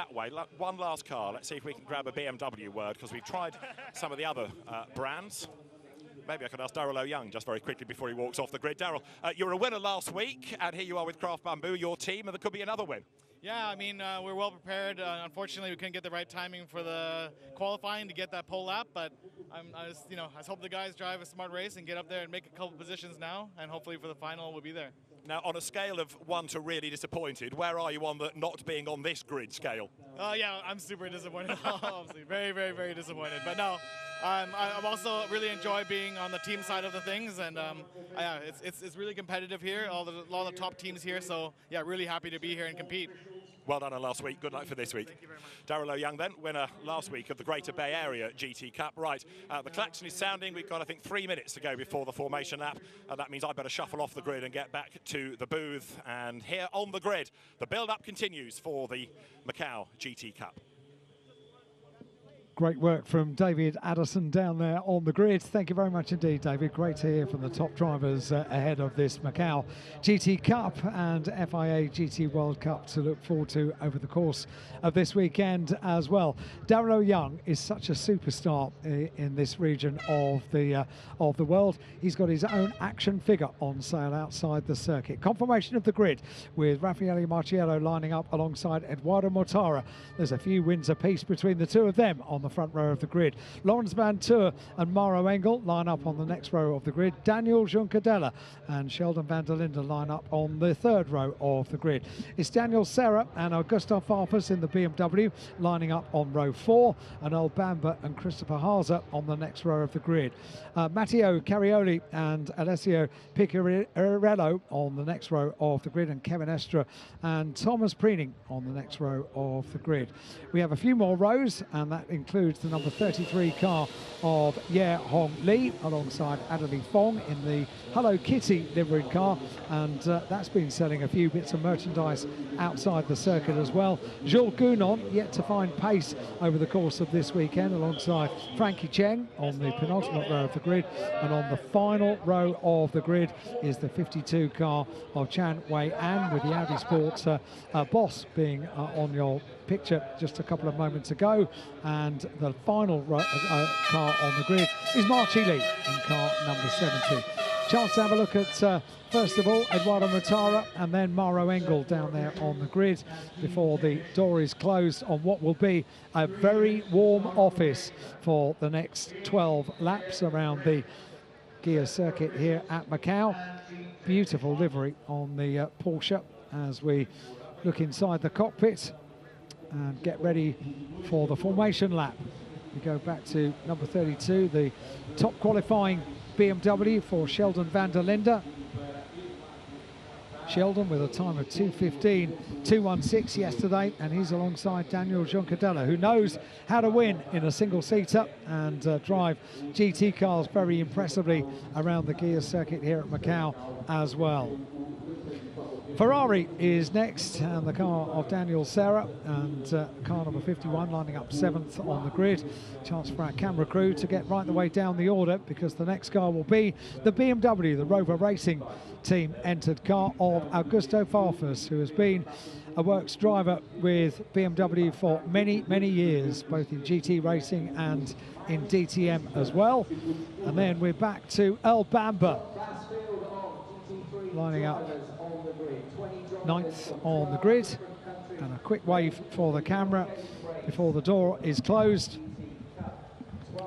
That way, one last car. Let's see if we can grab a BMW word, because we've tried some of the other brands. Maybe I could ask Daryl O'Young just very quickly before he walks off the grid. Daryl, you were a winner last week, and here you are with Craft Bamboo, your team, and there could be another win. Yeah, I mean, we're well prepared. Unfortunately, we couldn't get the right timing for the qualifying to get that pole lap, but I just hope the guys drive a smart race and get up there and make a couple positions now, and hopefully for the final we'll be there. Now, on a scale of 1 to really disappointed, where are you on the not being on this grid scale? Yeah, I'm super disappointed, obviously. Very, very, very disappointed. But no, I'm also really enjoy being on the team side of the things, and yeah, it's really competitive here, all the top teams here, so yeah, really happy to be here and compete. Well done on last week. Good luck for this week. Thank you very much. Daryl O'Young then, winner last week of the Greater Bay Area GT Cup. Right, the klaxon is sounding. We've got, I think, 3 minutes to go before the formation lap. That means I better shuffle off the grid and get back to the booth. And here on the grid, the build-up continues for the Macau GT Cup. Great work from David Addison down there on the grid. Thank you very much indeed, David. Great to hear from the top drivers ahead of this Macau GT Cup and FIA GT World Cup to look forward to over the course of this weekend as well. Daryl O'Young is such a superstar in this region of the world. He's got his own action figure on sale outside the circuit. Confirmation of the grid with Raffaele Marciello lining up alongside Eduardo Mortara. There's a few wins apiece between the two of them on the front row of the grid. Laurens Van Tour and Mauro Engel line up on the next row of the grid. Daniel Juncadella and Sheldon van der Linde line up on the third row of the grid. It's Daniel Serra and Augusto Farfus in the BMW lining up on row 4, and Earl Bamber and Christopher Haase on the next row of the grid. Matteo Carioli and Alessio Picciarello on the next row of the grid, and Kevin Estre and Thomas Preening on the next row of the grid. We have a few more rows, and that includes the number 33 car of Ye Hong Lee alongside Adelie Fong in the Hello Kitty liveried car, and that's been selling a few bits of merchandise outside the circuit as well. Jules Gounon yet to find pace over the course of this weekend alongside Frankie Cheng on the penultimate row of the grid, and on the final row of the grid is the 52 car of Chan Wei An with the Audi Sports boss being on your picture just a couple of moments ago, and the final car on the grid is Marchi Lee in car number 70. Chance to have a look at first of all Eduardo Mortara and then Mauro Engel down there on the grid before the door is closed on what will be a very warm office for the next 12 laps around the gear circuit here at Macau. Beautiful livery on the Porsche as we look inside the cockpit and get ready for the formation lap. We go back to number 32, the top qualifying BMW for Sheldon van der Linde. Sheldon with a time of 2:15.216 yesterday, and he's alongside Daniel Juncadella, who knows how to win in a single-seater and drive GT cars very impressively around the gear circuit here at Macau as well. Ferrari is next, and the car of Daniel Serra, and car number 51 lining up 7th on the grid. Chance for our camera crew to get right the way down the order, because the next car will be the BMW, the Rover Racing Team entered car of Augusto Farfus, who has been a works driver with BMW for many, many years, both in GT racing and in DTM as well. And then we're back to Earl Bamber, lining up 9th on the grid, and a quick wave for the camera before the door is closed.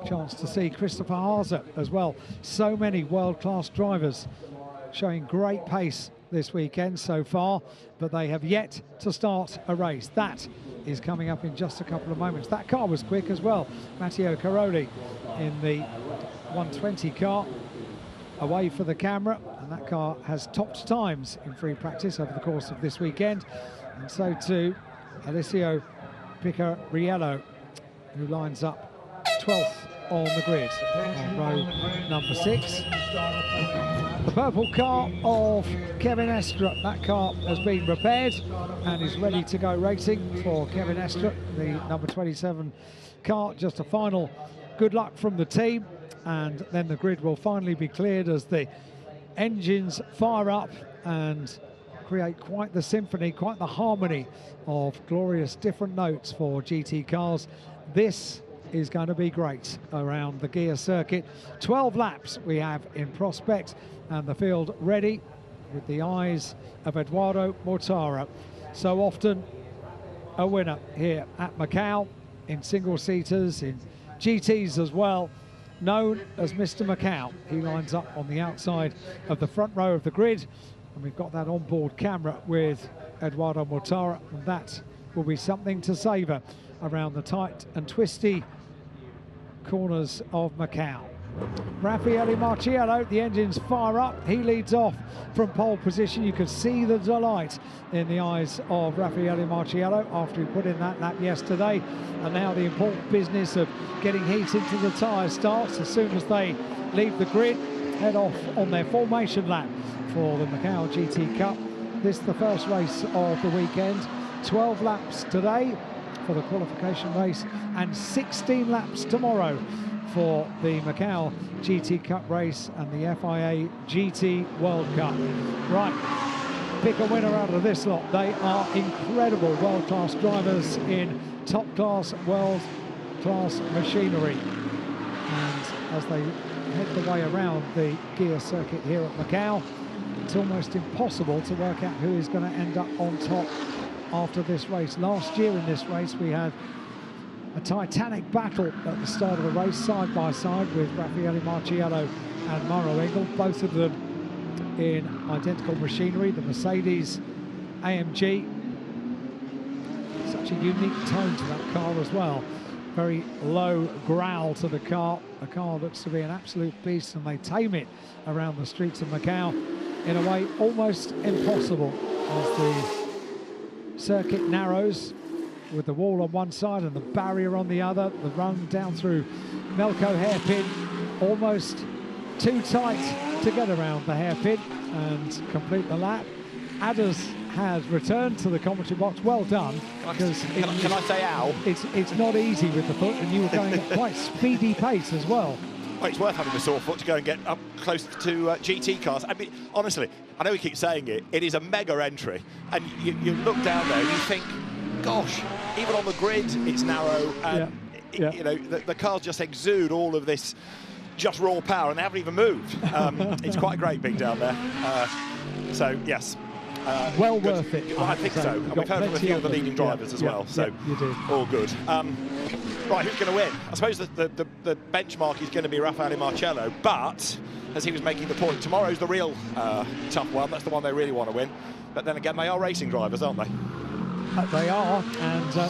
Chance to see Christopher Haase as well. So many world-class drivers showing great pace this weekend so far, but they have yet to start a race. That is coming up in just a couple of moments. That car was quick as well. Matteo Caroli in the 120 car, away for the camera, and that car has topped times in free practice over the course of this weekend, and so too Alessio Picciarello, who lines up 12th on the grid on row number 6. The purple car of Kevin Estre, that car has been repaired and is ready to go racing for Kevin Estre, the number 27 car. Just a final good luck from the team, and then the grid will finally be cleared as the engines fire up and create quite the symphony, quite the harmony of glorious different notes for GT cars. This is going to be great around the gear circuit. 12 laps we have in prospect, and the field ready with the eyes of Eduardo Mortara. So often a winner here at Macau in single-seaters, in GTs as well, known as Mr. Macau. He lines up on the outside of the front row of the grid, and we've got that onboard camera with Eduardo Mortara, and that will be something to savour around the tight and twisty corners of Macau. Raffaele Marciello, the engines fire up, he leads off from pole position. You can see the delight in the eyes of Raffaele Marciello after he put in that lap yesterday, and now the important business of getting heat into the tyres starts as soon as they leave the grid, head off on their formation lap for the Macau GT Cup. This is the first race of the weekend. 12 laps today for the qualification race and 16 laps tomorrow for the Macau GT Cup race and the FIA GT World Cup. Right, pick a winner out of this lot. They are incredible world-class drivers in top-class, world-class machinery. And as they head the way around the gear circuit here at Macau, it's almost impossible to work out who is going to end up on top after this race. Last year in this race we had a titanic battle at the start of the race, side by side, with Raffaele Marciello and Mauro Engel, both of them in identical machinery, the Mercedes AMG. Such a unique tone to that car as well. Very low growl to the car. The car looks to be an absolute beast, and they tame it around the streets of Macau in a way almost impossible as the circuit narrows, with the wall on one side and the barrier on the other. The run down through Melco hairpin, almost too tight to get around the hairpin and complete the lap. Adders has returned to the commentary box. Well done. Because can I say ow? It's not easy with the foot, and you were going at quite speedy pace as well. Well, it's worth having a sore foot to go and get up close to GT cars. I mean, honestly, I know we keep saying it, it is a mega entry. And you look down there and you think, gosh, even on the grid, it's narrow. And, you know, the cars just exude all of this just raw power, and they haven't even moved. It's quite great being down there. So, yes. Well worth it. I think so. And we've heard from a few of the leading drivers as well, so you did. All good. Right, who's going to win? I suppose the benchmark is going to be Raffaele Marciello, but as he was making the point, tomorrow's the real tough one. That's the one they really want to win. But then again, they are racing drivers, aren't they? They are, and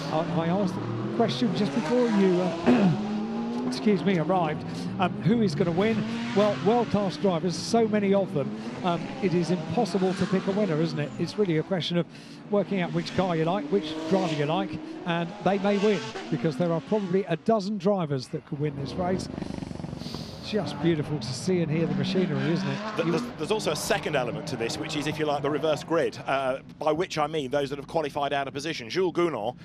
I asked the question just before you excuse me, arrived, who is going to win? Well, world-class drivers, so many of them, it is impossible to pick a winner, isn't it? It's really a question of working out which car you like, which driver you like, and they may win, because there are probably a dozen drivers that could win this race. Just beautiful to see and hear the machinery, isn't it? There's also a second element to this, which is, if you like, the reverse grid, by which I mean those that have qualified out of position. Jules Gounon,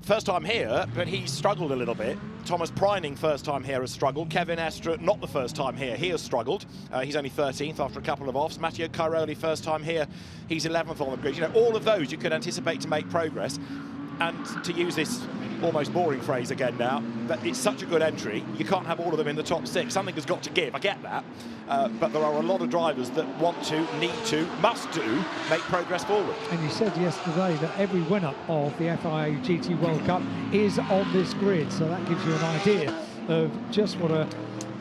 first time here, but he's struggled a little bit. Thomas Preining, first time here, has struggled. Kevin Estre, not the first time here, he has struggled. He's only 13th after a couple of offs. Matteo Cairoli, first time here, he's 11th on the grid. You know, all of those you could anticipate to make progress. And to use this almost boring phrase again now, that it's such a good entry, you can't have all of them in the top six. Something has got to give, I get that. But there are a lot of drivers that want to, need to, must do, make progress forward. And you said yesterday that every winner of the FIA GT World Cup is on this grid, so that gives you an idea of just what a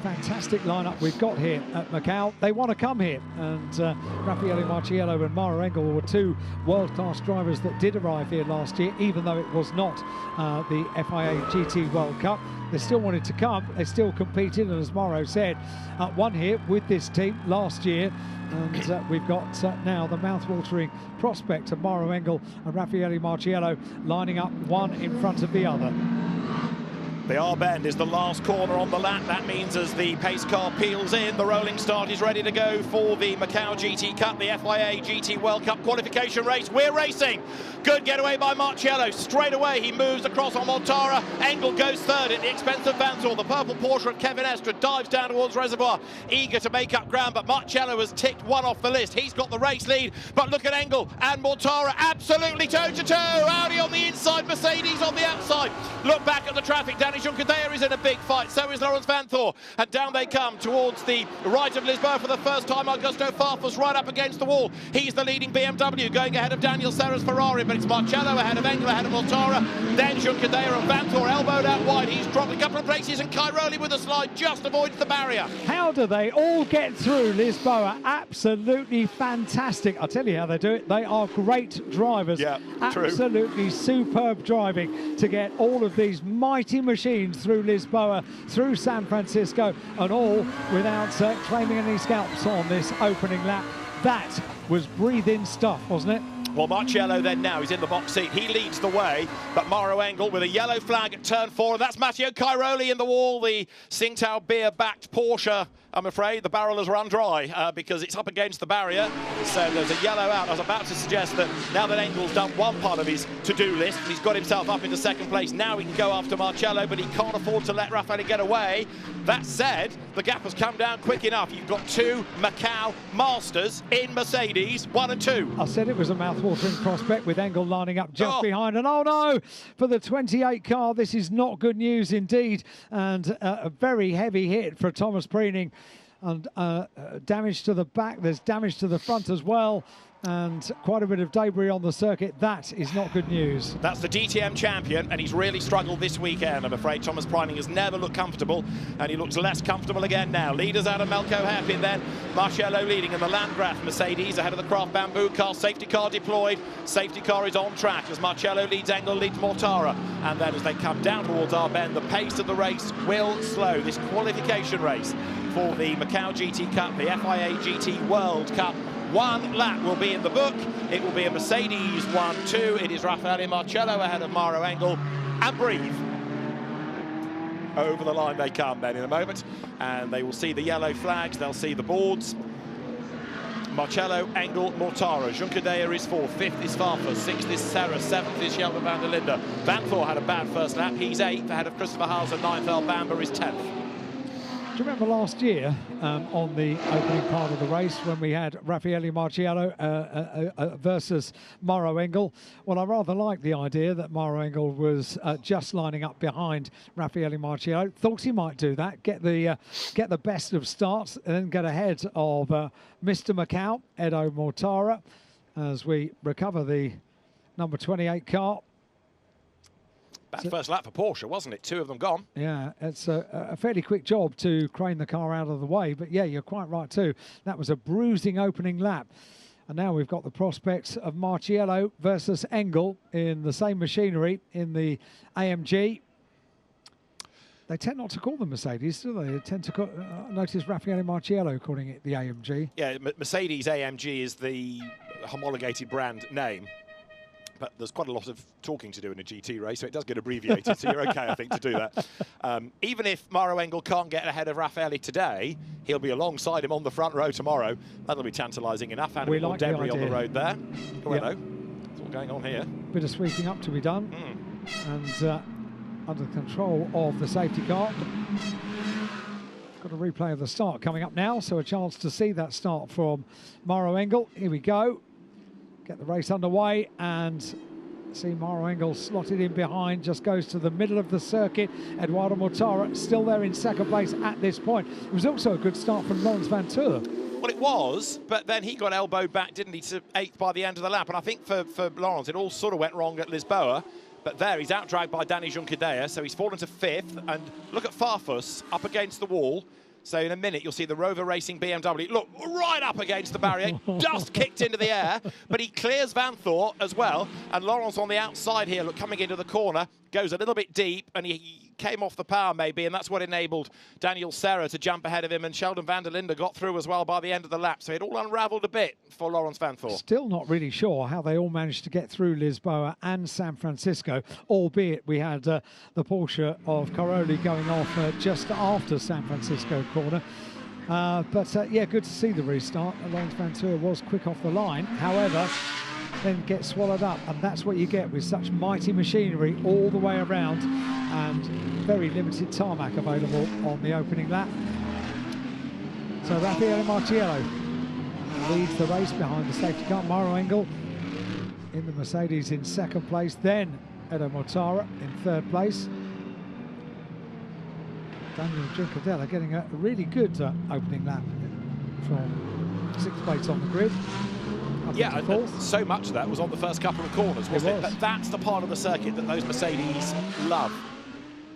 fantastic lineup we've got here at Macau. They want to come here, and Raffaele Marciello and Mauro Engel were two world-class drivers that did arrive here last year, even though it was not the FIA GT World Cup. They still wanted to come, they still competed, and as Mauro said, won here with this team last year. And we've got now the mouth-watering prospect of Mauro Engel and Raffaele Marciello lining up one in front of the other. The R-bend is the last corner on the lap. That means as the pace car peels in, the rolling start is ready to go for the Macau GT Cup, the FIA GT World Cup qualification race. We're racing. Good getaway by Marcello. Straight away, he moves across on Mortara. Engel goes third at the expense of Vanthor. The purple Porsche of Kevin Estra dives down towards Reservoir, eager to make up ground, but Marcello has ticked one off the list. He's got the race lead, but look at Engel and Mortara absolutely toe-to-toe. Audi on the inside, Mercedes on the outside. Look back at the traffic. Danny Juncadella is in a big fight, so is Lawrence Vanthor, and down they come towards the right of Lisboa for the first time. Augusto Farfus right up against the wall. He's the leading BMW, going ahead of Daniel Serra's Ferrari, but it's Marcello ahead of Engel, ahead of Mortara, then Juncadella and Vanthor elbowed out wide. He's dropped a couple of places, and Cairoli with a slide just avoids the barrier. How do they all get through Lisboa? Absolutely fantastic. I'll tell you how they do it. They are great drivers. Yeah, absolutely superb driving to get all of these mighty machines through Lisboa, through San Francisco, and all without claiming any scalps on this opening lap. That was breathe-in stuff, wasn't it? Well, Marcello then now, he's in the box seat. He leads the way, but Mauro Engel with a yellow flag at turn 4, and that's Matteo Cairoli in the wall, the Tsingtao beer-backed Porsche. I'm afraid the barrel has run dry because it's up against the barrier. So there's a yellow out. I was about to suggest that now that Engel's done one part of his to-do list, he's got himself up into second place. Now he can go after Marcello, but he can't afford to let Raffaele get away. That said, the gap has come down quick enough. You've got two Macau Masters in Mercedes, 1 and 2. I said it was a mouth-watering prospect with Engel lining up just behind. And oh no, for the 28 car, this is not good news indeed. And a very heavy hit for Thomas Preening. And damage to the back, there's damage to the front as well, and quite a bit of debris on the circuit. That is not good news. That's the DTM champion, and he's really struggled this weekend, I'm afraid. Thomas Preening has never looked comfortable, and he looks less comfortable again now. Leaders out of Melco hairpin then. Marcello leading in the Landgraf Mercedes ahead of the Craft Bamboo car. Safety car deployed. Safety car is on track as Marcello leads Engel, leads Mortara. And then as they come down towards our bend, the pace of the race will slow. This qualification race for the Macau GT Cup, the FIA GT World Cup. One lap will be in the book. It will be a Mercedes 1-2. It is Raffaele Marcello ahead of Mauro Engel. And breathe. Over the line they come then in a moment. And they will see the yellow flags. They'll see the boards. Marcello, Engel, Mortara. Juncadella is 4th. 5th is Farfus. 6th is Serra. 7th is Jelmer van der Linde. Vanthor had a bad first lap. He's 8th ahead of Christopher Hauser. 9th Albamba is 10th. Do you remember last year on the opening part of the race when we had Raffaele Marcello versus Mauro Engel? Well, I rather like the idea that Mauro Engel was just lining up behind Raffaele Marcello. Thought he might do that, get the best of starts, and then get ahead of Mr. Macau, Edo Mortara, as we recover the number 28 car. Bad first lap for Porsche, wasn't it? 2 of them gone. Yeah, it's a fairly quick job to crane the car out of the way. But yeah, you're quite right too. That was a bruising opening lap. And now we've got the prospects of Marcello versus Engel in the same machinery in the AMG. They tend not to call them Mercedes, do they? They tend to call, notice Raffaele Marcello calling it the AMG. Yeah, Mercedes AMG is the homologated brand name. But there's quite a lot of talking to do in a GT race, so it does get abbreviated, so you're okay, I think, to do that. Even if Mauro Engel can't get ahead of Raffaele today, he'll be alongside him on the front row tomorrow. That'll be tantalising enough. And more debris on the road there. Oh, hello. What's all going on here? Bit of sweeping up to be done. And under control of the safety car. Got a replay of the start coming up now, so a chance to see that start from Mauro Engel. Here we go. Get the race underway and see Mauro Engel slotted in behind, just goes to the middle of the circuit. Eduardo Mortara still there in second place at this point. It was also a good start from Lawrence Vanthor. Well, it was, but then he got elbowed back, didn't he, to 8th by the end of the lap. And I think for Lawrence, it all sort of went wrong at Lisboa. But there, he's out-dragged by Danny Juncadella, so he's fallen to 5th. And look at Farfus up against the wall. So in a minute, you'll see the Rover Racing BMW, look, right up against the barrier, just kicked into the air, but he clears Vanthor as well. And Lawrence on the outside here, look, coming into the corner, goes a little bit deep, and he came off the power maybe, and that's what enabled Daniel Serra to jump ahead of him, and Sheldon van der Linde got through as well by the end of the lap. So it all unravelled a bit for Laurens Vanthoor. Still not really sure how they all managed to get through Lisboa and San Francisco, albeit we had the Porsche of Caroli going off just after San Francisco corner. Yeah, good to see the restart. Laurens Vanthoor was quick off the line, however, then gets swallowed up, and that's what you get with such mighty machinery all the way around and very limited tarmac available on the opening lap. So Raffaele Marciello leads the race behind the safety car. Mauro Engel in the Mercedes in second place, then Edo Mortara in third place. Daniel Giancardella getting a really good opening lap from sixth place on the grid. Yeah, and so much of that was on the first couple of corners, wasn't it? But that's the part of the circuit that those Mercedes love.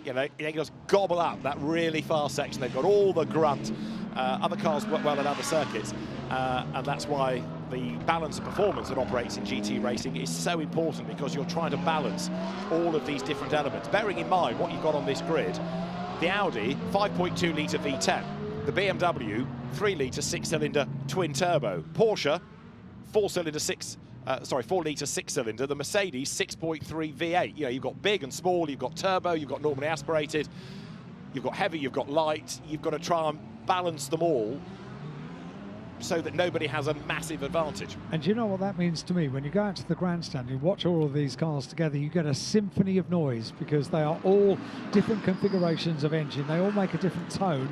You know, they just gobble up that really fast section. They've got all the grunt. Other cars work well at other circuits, and that's why the balance of performance that operates in GT racing is so important, because you're trying to balance all of these different elements. Bearing in mind what you've got on this grid, the Audi 5.2 litre V10, the BMW 3 litre 6-cylinder twin turbo, Porsche 4 litre 6-cylinder, the Mercedes 6.3 V8. You know, you've got big and small, you've got turbo, you've got normally aspirated, you've got heavy, you've got light. You've got to try and balance them all so that nobody has a massive advantage. And do you know what that means to me? When you go out to the grandstand, you watch all of these cars together, you get a symphony of noise, because they are all different configurations of engine. They all make a different tone.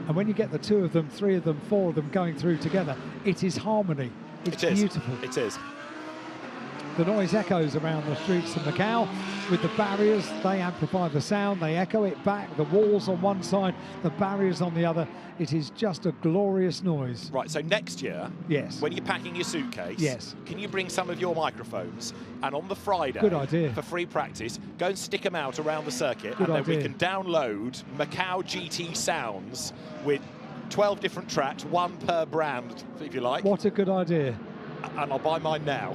And when you get the two of them, three of them, four of them going through together, it is harmony. It's beautiful. It is. The noise echoes around the streets of Macau. With the barriers, they amplify the sound, they echo it back. The walls on one side, the barriers on the other. It is just a glorious noise. Right, so next year, yes, when you're packing your suitcase, yes, can you bring some of your microphones, and on the Friday, good idea, for free practice, go and stick them out around the circuit, and then we can download Macau GT sounds with 12 different tracks, one per brand, if you like. What a good idea. And I'll buy mine now.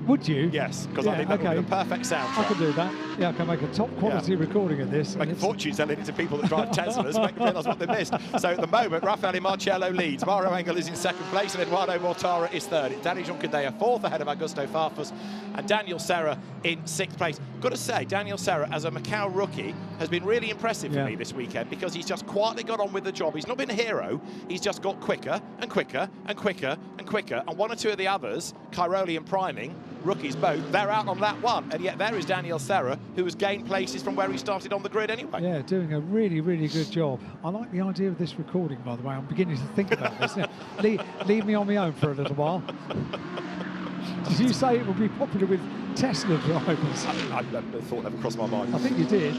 Would you? Yes, because I think that would be the perfect soundtrack. I can do that. Yeah, I can make a top quality recording of this. Make a fortune selling it to people that drive Teslas, make them realise what they missed. So at the moment, Raffaele Marciello leads, Mauro Engel is in second place, and Eduardo Mortara is third. It's Danny Giancardella fourth, ahead of Augusto Farfus, and Daniel Serra in sixth place. Got to say, Daniel Serra, as a Macau rookie, has been really impressive for me this weekend, because he's just quietly got on with the job. He's not been a hero, he's just got quicker and quicker and quicker and quicker, and one or two of the others, Cairoli and Priming, rookies both, they're out on lap one, and yet there is Daniel Serra, who has gained places from where he started on the grid anyway. Yeah, doing a really, really good job. I like the idea of this recording, by the way. I'm beginning to think about this. Leave me on my own for a little while. Did you say it would be popular with Tesla drivers? I thought never crossed my mind. I think you did.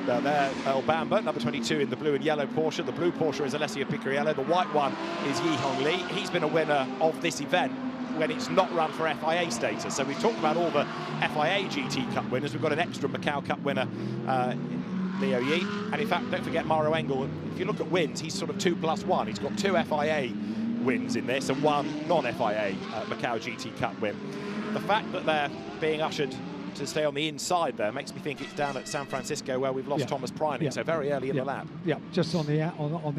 There, El Bamba, number 22 in the blue and yellow Porsche. The blue Porsche is Alessio Picariello. The white one is Yi Hong Lee. He's been a winner of this event when it's not run for FIA status. So we've talked about all the FIA GT Cup winners. We've got an extra Macau Cup winner, Leo Yi. And in fact, don't forget Mauro Engel. If you look at wins, he's sort of 2+1. He's got 2 FIA wins in this and 1 non-FIA Macau GT Cup win. The fact that they're being ushered to stay on the inside there makes me think it's down at San Francisco where we've lost Thomas Priming, so very early in the lap. Yeah, just on the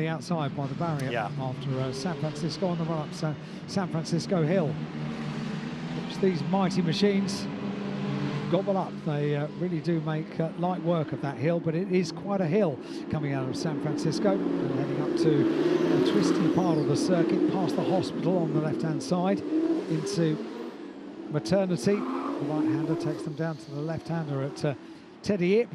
outside by the barrier after San Francisco on the run up San Francisco Hill, which these mighty machines gobble up. They really do make light work of that hill, but it is quite a hill coming out of San Francisco and heading up to the twisty part of the circuit, past the hospital on the left-hand side, into maternity. The right-hander takes them down to the left-hander at Teddy Ip,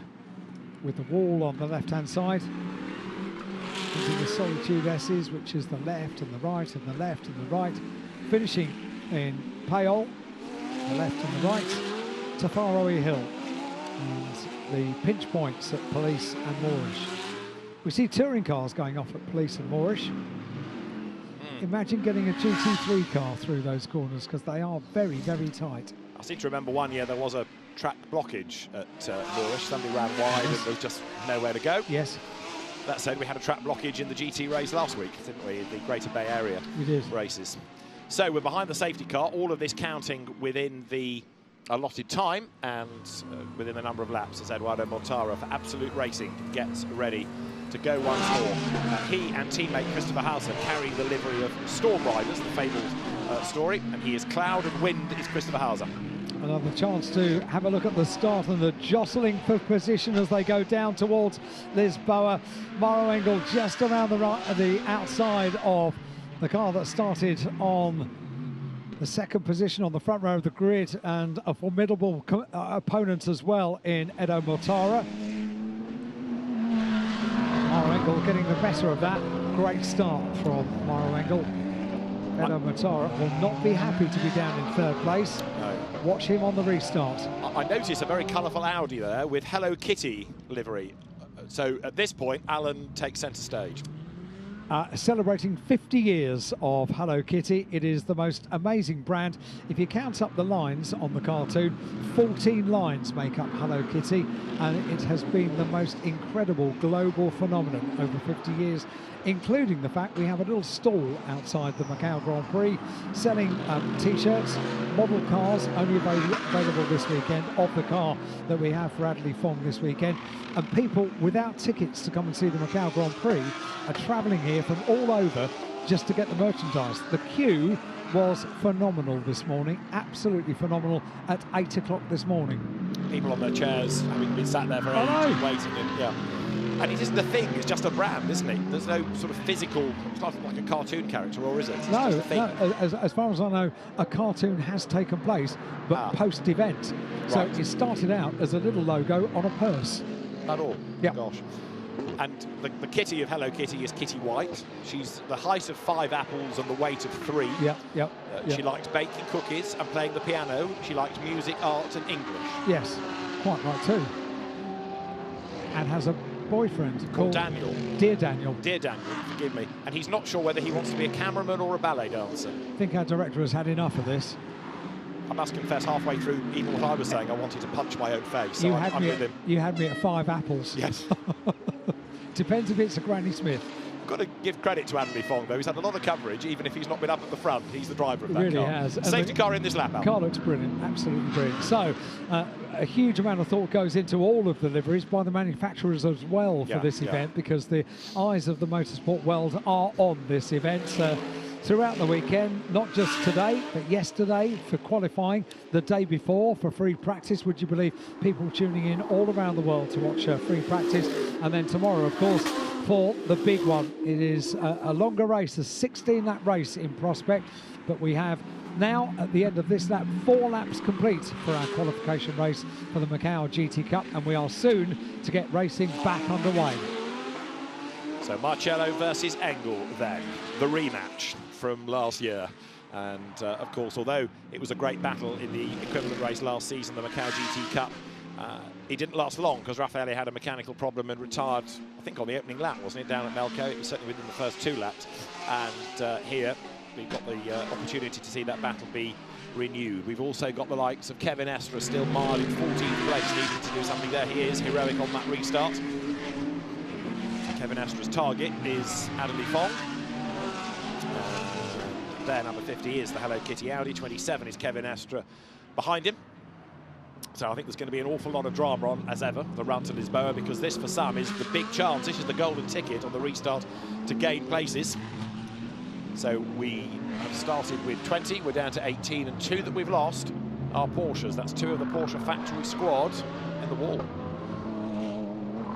with the wall on the left-hand side. Into the Solitude S's, which is the left and the right and the left and the right. Finishing in Payol, the left and the right, to Faroe Hill. And the pinch points at Police and Moorish. We see touring cars going off at Police and Moorish. Imagine getting a GT3 car through those corners, because they are very, very tight. I seem to remember one year there was a track blockage at Moorish. Somebody ran wide and there was just nowhere to go. Yes. That said, we had a track blockage in the GT race last week, didn't we? The Greater Bay Area races. So we're behind the safety car, all of this counting within the allotted time, and within a number of laps as Eduardo Mortara for Absolute Racing gets ready to go once more. He and teammate Christopher Hauser carry the livery of Storm Riders, the fabled story, and he is Cloud and Wind is Christopher Hauser. Another chance to have a look at the start and the jostling for position as they go down towards Lisboa. Mauro Engel just around the outside of the car that started on the second position on the front row of the grid, and a formidable opponent as well in Edo Mortara. Mauro Engel getting the better of that. Great start from Mauro Engel. Edo Mortara will not be happy to be down in third place. No. Watch him on the restart. I noticed a very colourful Audi there with Hello Kitty livery. So at this point, Alan takes centre stage. Celebrating 50 years of Hello Kitty. It is the most amazing brand. If you count up the lines on the cartoon, 14 lines make up Hello Kitty, and it has been the most incredible global phenomenon over 50 years, including the fact we have a little stall outside the Macau Grand Prix selling t-shirts, model cars only available this weekend, of the car that we have for Adley Fong this weekend, and people without tickets to come and see the Macau Grand Prix are travelling here from all over just to get the merchandise. The queue was phenomenal this morning, absolutely phenomenal at 8 o'clock this morning. People on their chairs having been sat there for ages waiting. And it isn't a thing, it's just a brand, isn't it? There's no sort of physical, it's not like a cartoon character, or is it? It's just a thing. As far as I know, a cartoon has taken place, but post-event. So it started out as a little logo on a purse. At all? Yeah. Gosh. And the Kitty of Hello Kitty is Kitty White. She's the height of 5 apples and the weight of 3. She liked baking cookies and playing the piano. She liked music, art and English. Yes, quite right too. And has a boyfriend called Daniel. Dear Daniel. Dear Daniel, forgive me. And he's not sure whether he wants to be a cameraman or a ballet dancer. I think our director has had enough of this. I must confess, halfway through even what I was saying, I wanted to punch my own face. So I'm with him. You had me at 5 apples. Yes. Depends if it's a Granny Smith. I've got to give credit to Andy Fong, though. He's had a lot of coverage, even if he's not been up at the front. He's the driver of that car. He really has. Safety car in this lap, Al. The car looks brilliant, absolutely brilliant. So, a huge amount of thought goes into all of the liveries by the manufacturers as well for this event, because the eyes of the motorsport world are on this event. Throughout the weekend, not just today, but yesterday for qualifying, the day before for free practice. Would you believe people tuning in all around the world to watch free practice? And then tomorrow, of course, for the big one. It is a longer race, a 16-lap race in prospect, but we have now, at the end of this lap, 4 laps complete for our qualification race for the Macau GT Cup, and we are soon to get racing back underway. So Marcello versus Engel then, the rematch from last year. And of course, although it was a great battle in the equivalent race last season, the Macau GT Cup, it didn't last long because Raffaele had a mechanical problem and retired, I think, on the opening lap, wasn't it, down at Melco? It was certainly within the first 2 laps. And here, we've got the opportunity to see that battle be renewed. We've also got the likes of Kevin Estre still mired in 14th place, needing to do something there. He is heroic on that restart. Kevin Estre's target is Adley Fong. There, number 50 is the Hello Kitty Audi. 27 is Kevin Estre behind him. So I think there's going to be an awful lot of drama on, as ever, the run to Lisboa, because this, for some, is the big chance. This is the golden ticket on the restart to gain places. So we have started with 20. We're down to 18, and 2 that we've lost are Porsches. That's 2 of the Porsche factory squad in the wall.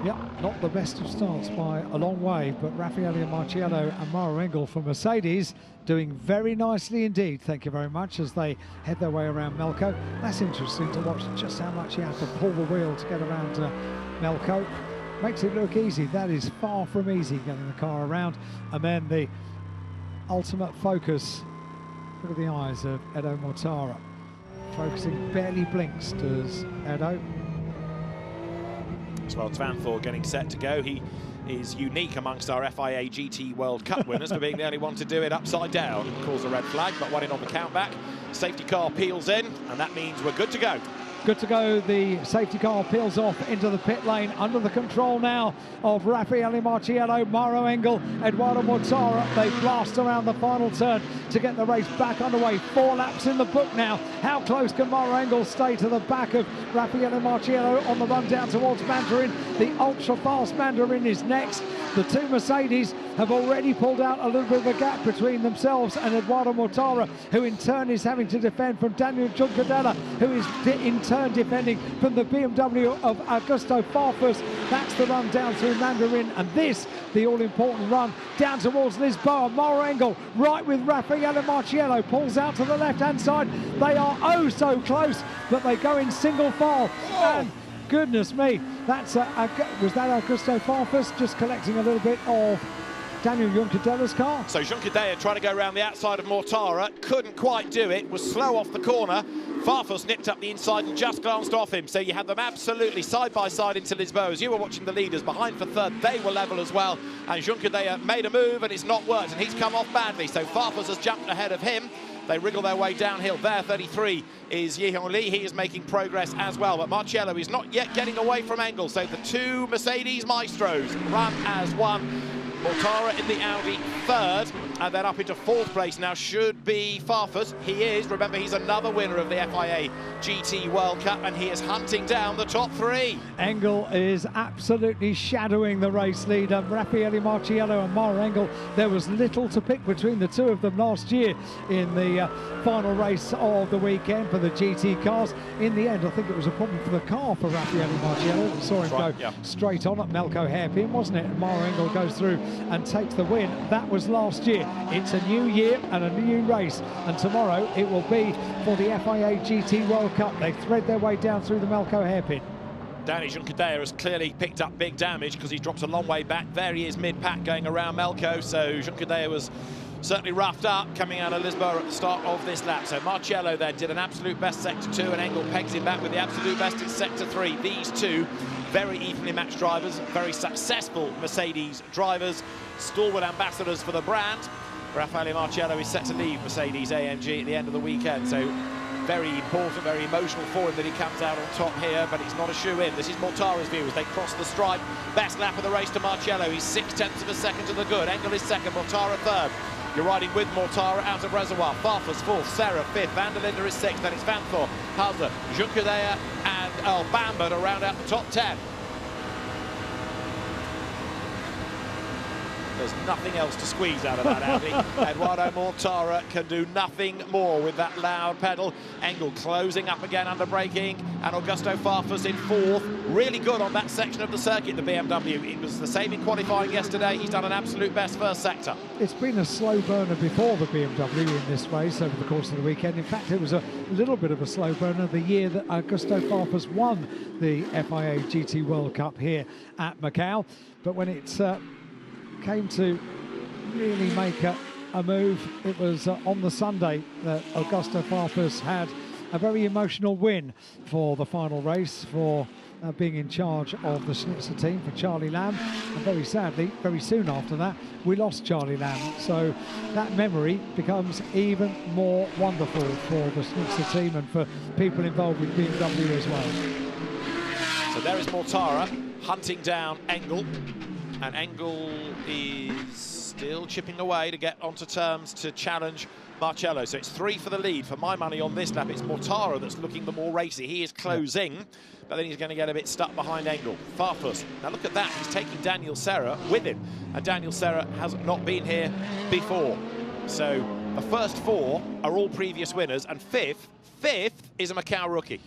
Yep, not the best of starts by a long way, but Raffaele Marciello and Mauro Engel from Mercedes doing very nicely indeed, thank you very much, as they head their way around Melco. That's interesting to watch just how much you have to pull the wheel to get around Melco. Makes it look easy. That is far from easy, getting the car around. And then the ultimate focus, look at the eyes of Edo Mortara. Focusing, barely blinks, does Edo. As well, Zvanthor getting set to go. He is unique amongst our FIA GT World Cup winners for being the only one to do it upside down. Cause a red flag, but 1 in on the countback. Safety car peels in, and that means we're good to go. Good to go. The safety car peels off into the pit lane under the control now of Raffaele Marciello, Mauro Engel, Eduardo Mortara. They blast around the final turn to get the race back underway. 4 laps in the book now. How close can Mauro Engel stay to the back of Raffaele Marciello on the run down towards Mandarin? The ultra-fast Mandarin is next. The 2 Mercedes have already pulled out a little bit of a gap between themselves and Eduardo Mortara, who in turn is having to defend from Daniel Juncadella, who is in turn defending from the BMW of Augusto Farfus. That's the run down through Mandarin, and this, the all-important run down towards Lisboa. Mauro Engel right with Raffaele Marciello, pulls out to the left-hand side. They are oh so close, but they go in single file. And goodness me, that's was that Augusto Farfus just collecting a little bit of Daniel Juncadella's car? So Juncadella trying to go around the outside of Mortara, couldn't quite do it, was slow off the corner. Farfus nipped up the inside and just glanced off him. So you had them absolutely side by side into Lisboa. As you were watching the leaders behind for third, they were level as well. And Juncadella made a move and it's not worked, and he's come off badly. So Farfus has jumped ahead of him. They wriggle their way downhill there. 33 is Yihong Li. He is making progress as well. But Marciello is not yet getting away from Engel. So the 2 Mercedes Maestros run as one. Mortara in the Audi third, and then up into 4th place now should be Farfus. He is, remember, he's another winner of the FIA GT World Cup, and he is hunting down the top 3. Engel is absolutely shadowing the race leader, Raffaele Marciello and Mauro Engel. There was little to pick between the 2 of them last year in the final race of the weekend for the GT cars. In the end, I think it was a problem for the car for Raffaele Marciello. We saw him go straight on at Melco hairpin, wasn't it? And Mauro Engel goes through and takes the win. That was last year. It's a new year and a new race, and tomorrow it will be for the FIA GT World Cup. They thread their way down through the Melco hairpin. Danny Juncadella has clearly picked up big damage because he dropped a long way back. There he is mid-pack going around Melco, so Juncadella was certainly roughed up coming out of Lisboa at the start of this lap. So Marciello then did an absolute best sector 2, and Engel pegs him back with the absolute best in sector 3. These 2 very evenly matched drivers, very successful Mercedes drivers, stalwart ambassadors for the brand. Raffaele Marciello is set to leave Mercedes AMG at the end of the weekend, so very important, very emotional for him that he comes out on top here, but it's not a shoe-in. This is Mortara's view as they cross the stripe. Best lap of the race to Marciello. He's 0.6 of a second to the good. Engel is second, Mortara third. You're riding with Mortara out of reservoir. Farfus fourth, Serra fifth, Van der Linde is sixth, then it's Van Thor, Hazler, Juncadella and Bamba to round out the top 10. There's nothing else to squeeze out of that Audi. Eduardo Mortara can do nothing more with that loud pedal. Engel closing up again under braking, and Augusto Farfus in 4th. Really good on that section of the circuit, the BMW. It was the same in qualifying yesterday. He's done an absolute best first sector. It's been a slow burner before the BMW in this race over the course of the weekend. In fact, it was a little bit of a slow burner the year that Augusto Farfus won the FIA GT World Cup here at Macau. But when it came to really make a move, it was on the Sunday that Augusto Farfus had a very emotional win for the final race, for being in charge of the Schnitzer team for Charlie Lamb. And very sadly, very soon after that, we lost Charlie Lamb. So that memory becomes even more wonderful for the Schnitzer team and for people involved with BMW as well. So there is Mortara hunting down Engel. And Engel is still chipping away to get onto terms to challenge Marciello. So it's 3 for the lead. For my money on this lap, it's Mortara that's looking the more racy. He is closing, but then he's going to get a bit stuck behind Engel. Farfus, now look at that. He's taking Daniel Serra with him. And Daniel Serra has not been here before. So the first 4 are all previous winners, and fifth is a Macau rookie.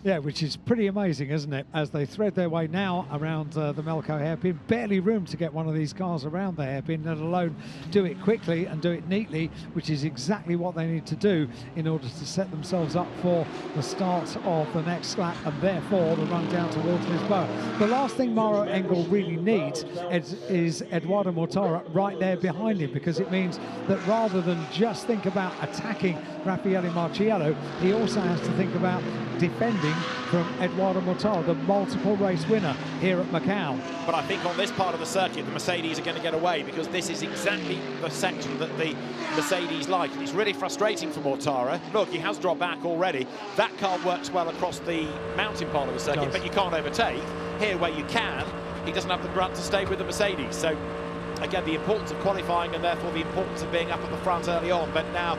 Yeah, which is pretty amazing, isn't it? As they thread their way now around the Melco hairpin, barely room to get one of these cars around the hairpin, let alone do it quickly and do it neatly, which is exactly what they need to do in order to set themselves up for the start of the next lap and therefore the run down towards Lisboa. The last thing Mauro Engel really needs is Eduardo Mortara right there behind him, because it means that rather than just think about attacking Raffaele Marciello, he also has to think about defending from Eduardo Mortara, the multiple race winner here at Macau. But I think on this part of the circuit, the Mercedes are going to get away, because this is exactly the section that the Mercedes like. It's really frustrating for Mortara. Look, he has dropped back already. That car works well across the mountain part of the circuit, but you can't overtake. Here, where you can, he doesn't have the grunt to stay with the Mercedes. So, again, the importance of qualifying, and therefore the importance of being up at the front early on. But now,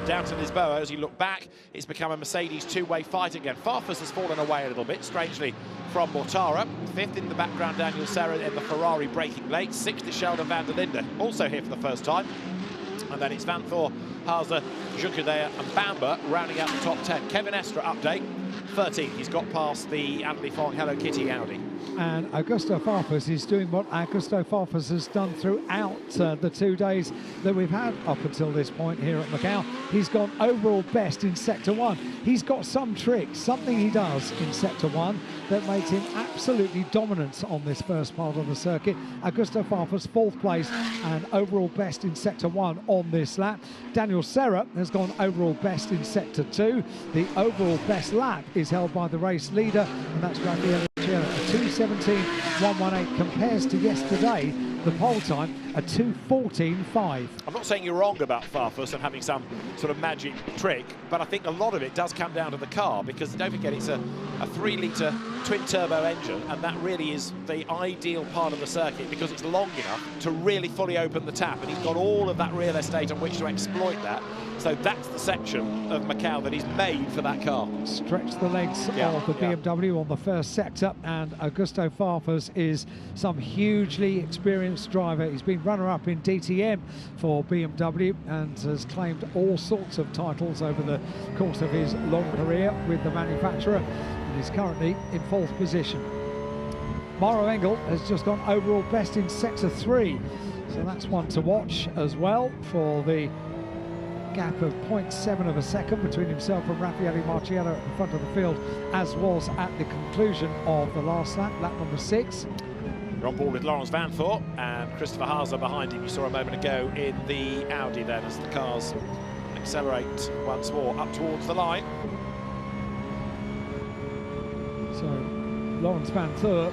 down to Lisboa, as you look back, it's become a Mercedes two-way fight again. Farfus has fallen away a little bit, strangely, from Mortara. Fifth in the background, Daniel Serra in the Ferrari, breaking late. Sixth is Sheldon van der Linde, also here for the first time. And then it's Van Thor, Haase, Junkerdea and Bamba rounding out the top 10. Kevin Estre update, 13th. He's got past the Adelie Fong Hello Kitty Audi. And Augusto Farfus is doing what Augusto Farfus has done throughout the 2 days that we've had up until this point here at Macau. He's gone overall best in Sector 1. He's got some tricks, something he does in Sector 1 that makes him absolutely dominant on this first part of the circuit. Augusto Farfus, 4th place and overall best in Sector 1 on this lap. Daniel Serra has gone overall best in Sector 2. The overall best lap is held by the race leader, and that's Rafael. A 2:17.118 compares to yesterday, the pole time, a 2:14.5. I'm not saying you're wrong about Farfus and having some sort of magic trick, but I think a lot of it does come down to the car, because don't forget it's a 3-litre twin-turbo engine, and that really is the ideal part of the circuit because it's long enough to really fully open the tap, and he's got all of that real estate on which to exploit that. So that's the section of Macau that is made for that car. Stretch the legs of the BMW on the first sector, and Augusto Farfus is some hugely experienced driver. He's been runner-up in DTM for BMW and has claimed all sorts of titles over the course of his long career with the manufacturer, and is currently in 4th position. Mauro Engel has just gone overall best in Sector 3, so that's one to watch as well, for the gap of 0.7 of a second between himself and Raffaele Marciello at the front of the field, as was at the conclusion of the last lap, lap number 6. We're on board with Lawrence Van Thor and Christopher Haase behind him. You saw a moment ago in the Audi then, as the cars accelerate once more up towards the line. So Lawrence Van Thor,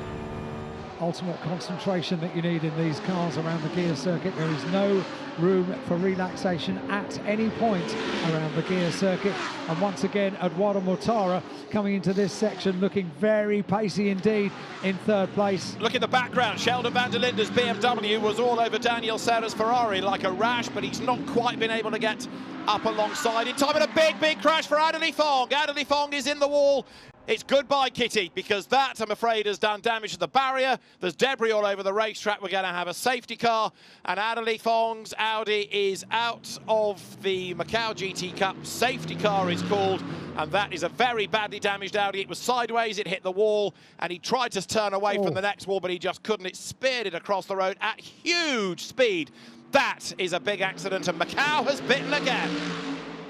ultimate concentration that you need in these cars around the gear circuit. There is no room for relaxation at any point around the gear circuit. And once again, Eduardo Mortara coming into this section looking very pacey indeed in 3rd place. Look in the background, Sheldon van der Linde's BMW was all over Daniel Serra's Ferrari like a rash, but he's not quite been able to get up alongside in time, and a big crash for Adelie Fong. Adelie Fong is in the wall. It's goodbye, Kitty, because that, I'm afraid, has done damage to the barrier. There's debris all over the racetrack. We're going to have a safety car, and Adelie Fong's Audi is out of the Macau GT Cup. Safety car is called, and that is a very badly damaged Audi. It was sideways, it hit the wall, and he tried to turn away from the next wall, but he just couldn't. It speared it across the road at huge speed. That is a big accident, and Macau has bitten again.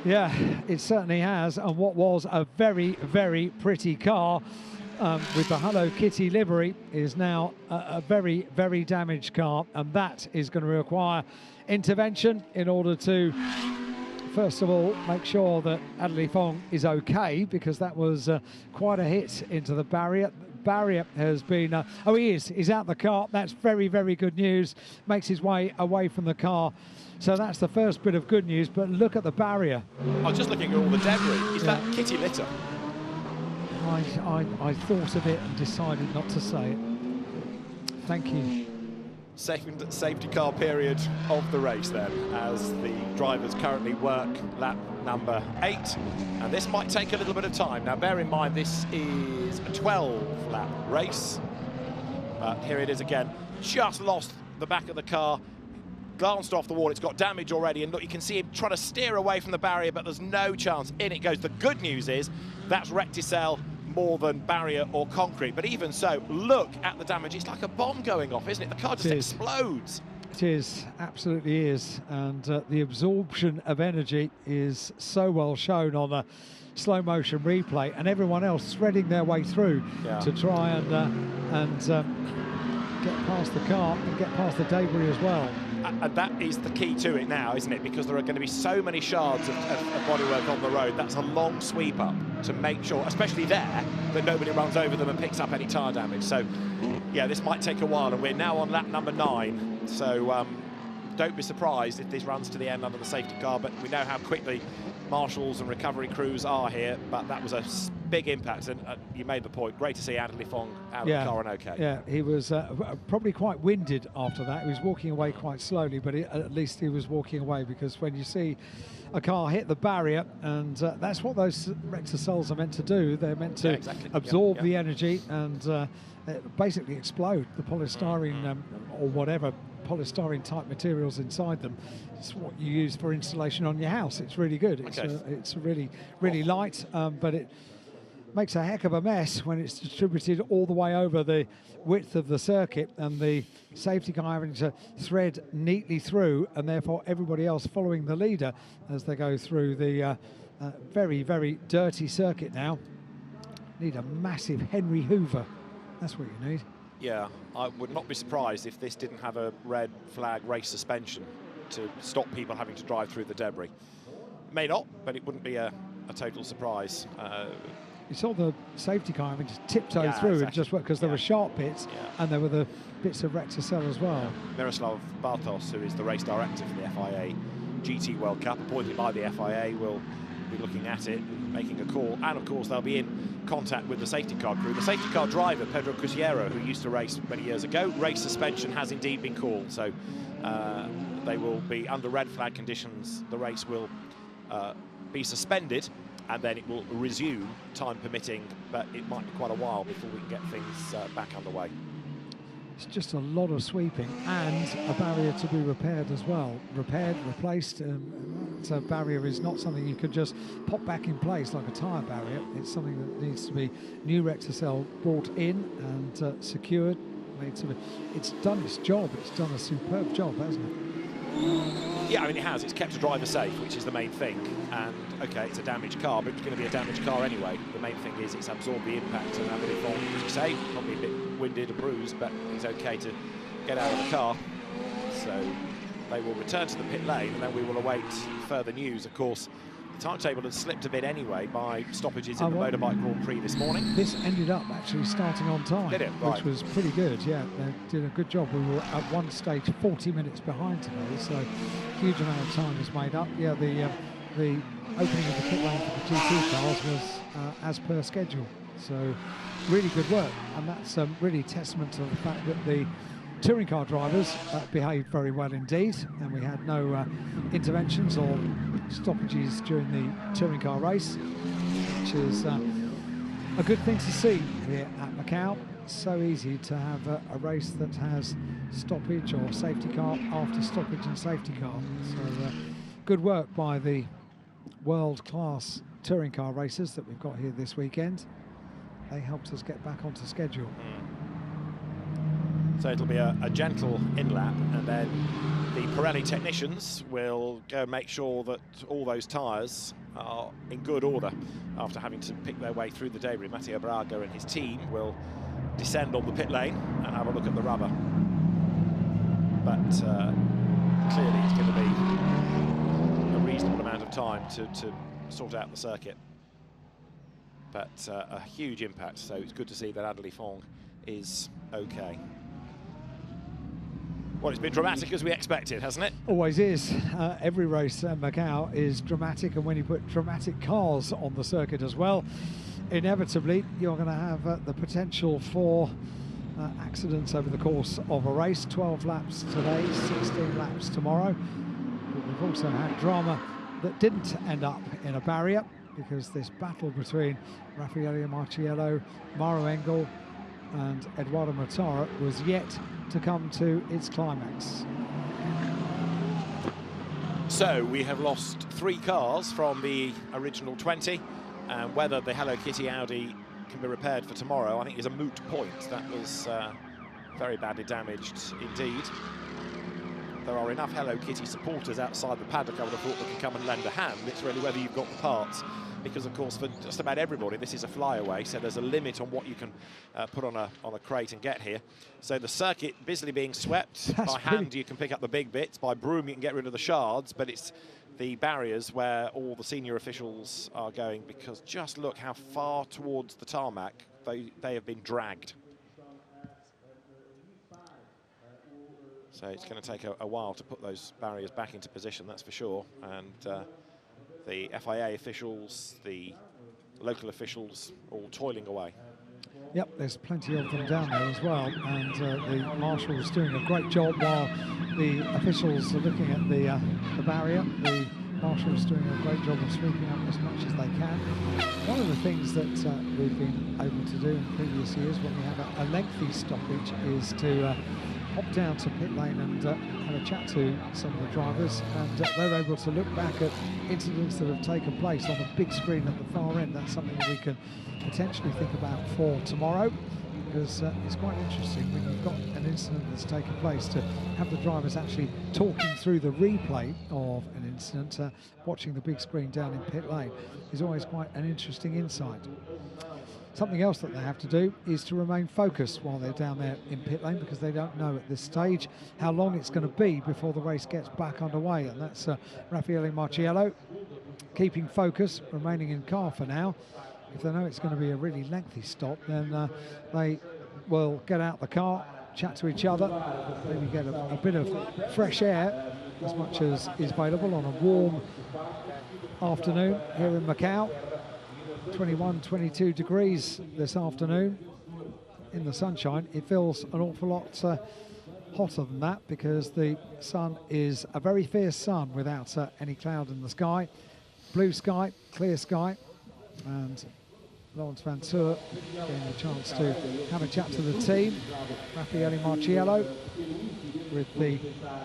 Yeah, it certainly has, and what was a very pretty car with the Hello Kitty livery is now a very damaged car, and that is going to require intervention in order to, first of all, make sure that Adelie Fong is okay, because that was quite a hit into the barrier. Barrier has been, he's out the car. That's very good news. Makes his way away from the car. So that's the first bit of good news, but look at the barrier. I was just looking at all the debris. Is that kitty litter? I thought of it and decided not to say it. Thank you. Second safety car period of the race then, as the drivers currently work lap number 8, and this might take a little bit of time. Now bear in mind this is a 12-lap race, but here it is again. Just lost the back of the car, glanced off the wall. It's got damage already, and look, you can see him trying to steer away from the barrier, but there's no chance. In it goes. The good news is that's recticel more than barrier or concrete, but even so, look at the damage. It's like a bomb going off, isn't it? The car just explodes. It is, absolutely is, and the absorption of energy is so well shown on the slow motion replay, and everyone else threading their way through to try and get past the car and get past the debris as well. And that is the key to it now, isn't it? Because there are going to be so many shards of bodywork on the road. That's a long sweep up. to make sure, especially there, that nobody runs over them and picks up any tyre damage. So, yeah, this might take a while, and we're now on lap number 9. So don't be surprised if this runs to the end under the safety car, but we know how quickly marshals and recovery crews are here. But that was a big impact, and you made the point. Great to see Adley Fong out of the car and okay. Yeah, he was probably quite winded after that. He was walking away quite slowly, but at least he was walking away, because when you see a car hit the barrier, and that's what those Rexacells are meant to do. They're meant to absorb the energy and basically explode the polystyrene or whatever polystyrene type materials inside them. It's what you use for installation on your house. It's really good. It's really light, but it makes a heck of a mess when it's distributed all the way over the width of the circuit, and the safety car having to thread neatly through, and therefore everybody else following the leader as they go through the very, very dirty circuit now. Need a massive Henry Hoover. That's what you need. Yeah, I would not be surprised if this didn't have a red flag race suspension to stop people having to drive through the debris. May not, but it wouldn't be a total surprise. You saw the safety car having to tiptoe through, and just because there were sharp bits, and there were the bits of Rexacell as well. Miroslav Bartos, who is the race director for the FIA GT World Cup, appointed by the FIA, will be looking at it, making a call, and of course they'll be in contact with the safety car crew. The safety car driver, Pedro Cusiero, who used to race many years ago, race suspension has indeed been called, so they will be under red flag conditions. The race will be suspended, and then it will resume, time permitting, but it might be quite a while before we can get things back underway. It's just a lot of sweeping and a barrier to be repaired as well. Repaired, replaced. So barrier is not something you could just pop back in place like a tyre barrier. It's something that needs to be new Rexacell brought in and secured. It's done its job. It's done a superb job, hasn't it? Yeah, I mean, it has. It's kept a driver safe, which is the main thing. And, OK, it's a damaged car, but it's going to be a damaged car anyway. The main thing is it's absorbed the impact, and Adley Fong, as you say, probably a bit winded and bruised, but he's OK to get out of the car. So they will return to the pit lane, and then we will await further news. Of course, the timetable had slipped a bit anyway by stoppages in the Motorbike Grand Prix this morning. This ended up actually starting on time, did it? Right. Which was pretty good. Yeah, they did a good job. We were at one stage 40 minutes behind today, so a huge amount of time was made up. Yeah, the opening of the pit lane for the GT cars was as per schedule, so really good work, and that's really testament to the fact that the touring car drivers behaved very well indeed, and we had no interventions or stoppages during the touring car race, which is a good thing to see here at Macau. It's so easy to have a race that has stoppage or safety car after stoppage and safety car. So good work by the world-class touring car racers that we've got here this weekend. They helped us get back onto schedule. So it'll be a gentle in-lap, and then the Pirelli technicians will go make sure that all those tyres are in good order after having to pick their way through the debris. Matteo Braga and his team will descend on the pit lane and have a look at the rubber. But clearly it's going to be a reasonable amount of time to sort out the circuit. But a huge impact, so it's good to see that Adley Fong is okay. Well, it's been dramatic as we expected, hasn't it? Always is. Every race at Macau is dramatic, and when you put dramatic cars on the circuit as well, inevitably you're going to have the potential for accidents over the course of a race. 12 laps today, 16 laps tomorrow. But we've also had drama that didn't end up in a barrier, because this battle between Raffaele Marciello, Mauro Engel and Eduardo Mortara was yet to come to its climax. So we have lost 3 cars from the original 20, and whether the Hello Kitty Audi can be repaired for tomorrow, I think, is a moot point. That was very badly damaged indeed. There are enough Hello Kitty supporters outside the paddock, I would have thought, that can come and lend a hand. It's really whether you've got the parts, because of course for just about everybody this is a flyaway, so there's a limit on what you can put on a crate and get here. So the circuit busily being swept. By hand you can pick up the big bits, by broom you can get rid of the shards, but it's the barriers where all the senior officials are going, because just look how far towards the tarmac they have been dragged. So it's going to take a while to put those barriers back into position, that's for sure. And the FIA officials, the local officials, all toiling away. Yep, there's plenty of them down there as well, and the marshal's doing a great job while the officials are looking at the barrier. The marshal's doing a great job of sweeping up as much as they can. One of the things that we've been able to do in previous years when we have a lengthy stoppage is to hop down to pit lane and have a chat to some of the drivers, and they're able to look back at incidents that have taken place on the big screen at the far end. That's something that we can potentially think about for tomorrow, because it's quite interesting when you've got an incident that's taken place to have the drivers actually talking through the replay of an incident. Watching the big screen down in pit lane is always quite an interesting insight. Something else that they have to do is to remain focused while they're down there in pit lane, because they don't know at this stage how long it's going to be before the race gets back underway. And that's Raffaele Marciello keeping focus, remaining in car for now. If they know it's going to be a really lengthy stop, then they will get out the car, chat to each other, maybe get a bit of fresh air as much as is available on a warm afternoon here in Macau. 21, 22 degrees this afternoon in the sunshine. It feels an awful lot hotter than that, because the sun is a very fierce sun without any cloud in the sky. Blue sky, clear sky, and Lawrence Van Tour getting a chance to have a chat to the team. Raffaele Marciello with the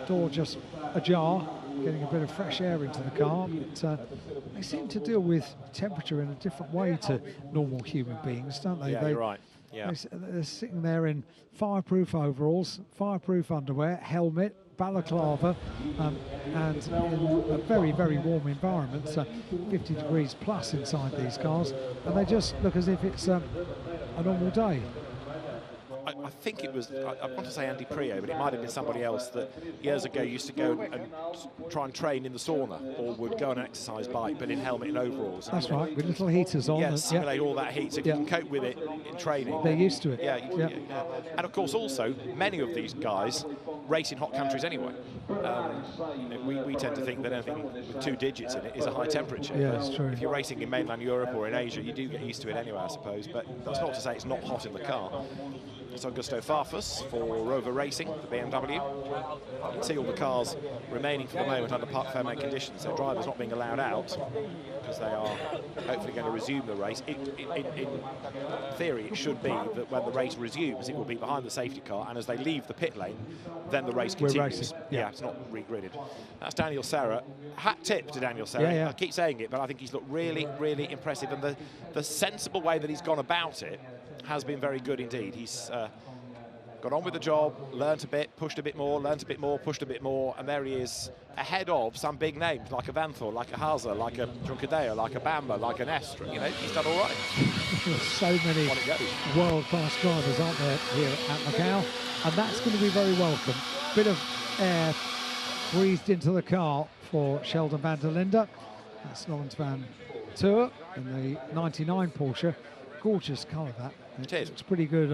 door just ajar, getting a bit of fresh air into the car. But they seem to deal with temperature in a different way to normal human beings, don't they? Yeah, you're right. Yeah. They're sitting there in fireproof overalls, fireproof underwear, helmet, balaclava, and in a very, very warm environment, 50 degrees plus inside these cars, and they just look as if it's a normal day. I think it was, I want to say Andy Prio, but it might have been somebody else that years ago used to go and try and train in the sauna, or would go on an exercise bike, but in helmet and overalls. That's right, with little heaters on. Yeah, simulate all that heat, so you can cope with it in training. They're used to it. Yeah. And of course, also, many of these guys race in hot countries anyway. We tend to think that anything with 2 digits in it is a high temperature. Yeah, that's true. If you're racing in mainland Europe or in Asia, you do get used to it anyway, I suppose. But that's not to say it's not hot in the car. It's Augusto Farfus for Rover Racing, the BMW. You can see all the cars remaining for the moment under parc fermé conditions, so drivers not being allowed out, because they are hopefully going to resume the race. In theory, it should be that when the race resumes, it will be behind the safety car, and as they leave the pit lane, then the race continues. We're racing. Yeah, it's not regridded. That's Daniel Serra. Hat tip to Daniel Serra. Yeah. I keep saying it, but I think he's looked really, really impressive, and the sensible way that he's gone about it has been very good indeed. He's got on with the job, learnt a bit, pushed a bit more, learnt a bit more, pushed a bit more, and there he is ahead of some big names like a Vanthor, like a Haza, like a Juncadeo, like a Bamba, like an Estra. You know, he's done all right. There's so many world-class drivers, aren't there, here at Macau, and that's going to be very welcome. Bit of air breathed into the car for Sheldon van der Linde. That's Lawrence Van Tour in the 99 Porsche. Gorgeous colour, that. It looks pretty good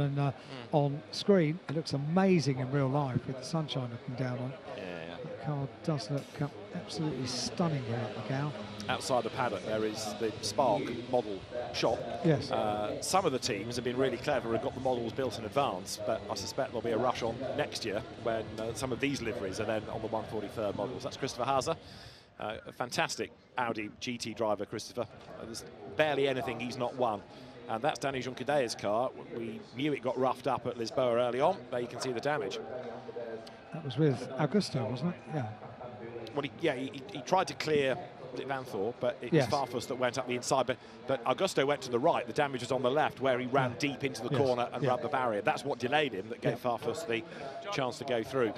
on screen. It looks amazing in real life with the sunshine looking down on it. Yeah. That car does look absolutely stunning here at Macau. Outside the paddock, there is the Spark model shop. Yes. Some of the teams have been really clever and got the models built in advance, but I suspect there'll be a rush on next year when some of these liveries are then on the 143rd models. That's Christopher Haza. A fantastic Audi GT driver, Christopher. There's barely anything he's not won. And that's Danny Juncadea's car. We knew it got roughed up at Lisboa early on. There you can see the damage. That was with Augusto, wasn't it? Yeah. Well, he tried to clear Vanthor, but it was Farfus that went up the inside. But Augusto went to the right. The damage was on the left, where he ran deep into the corner and rubbed the barrier. That's what delayed him, that gave Farfus the chance to go through.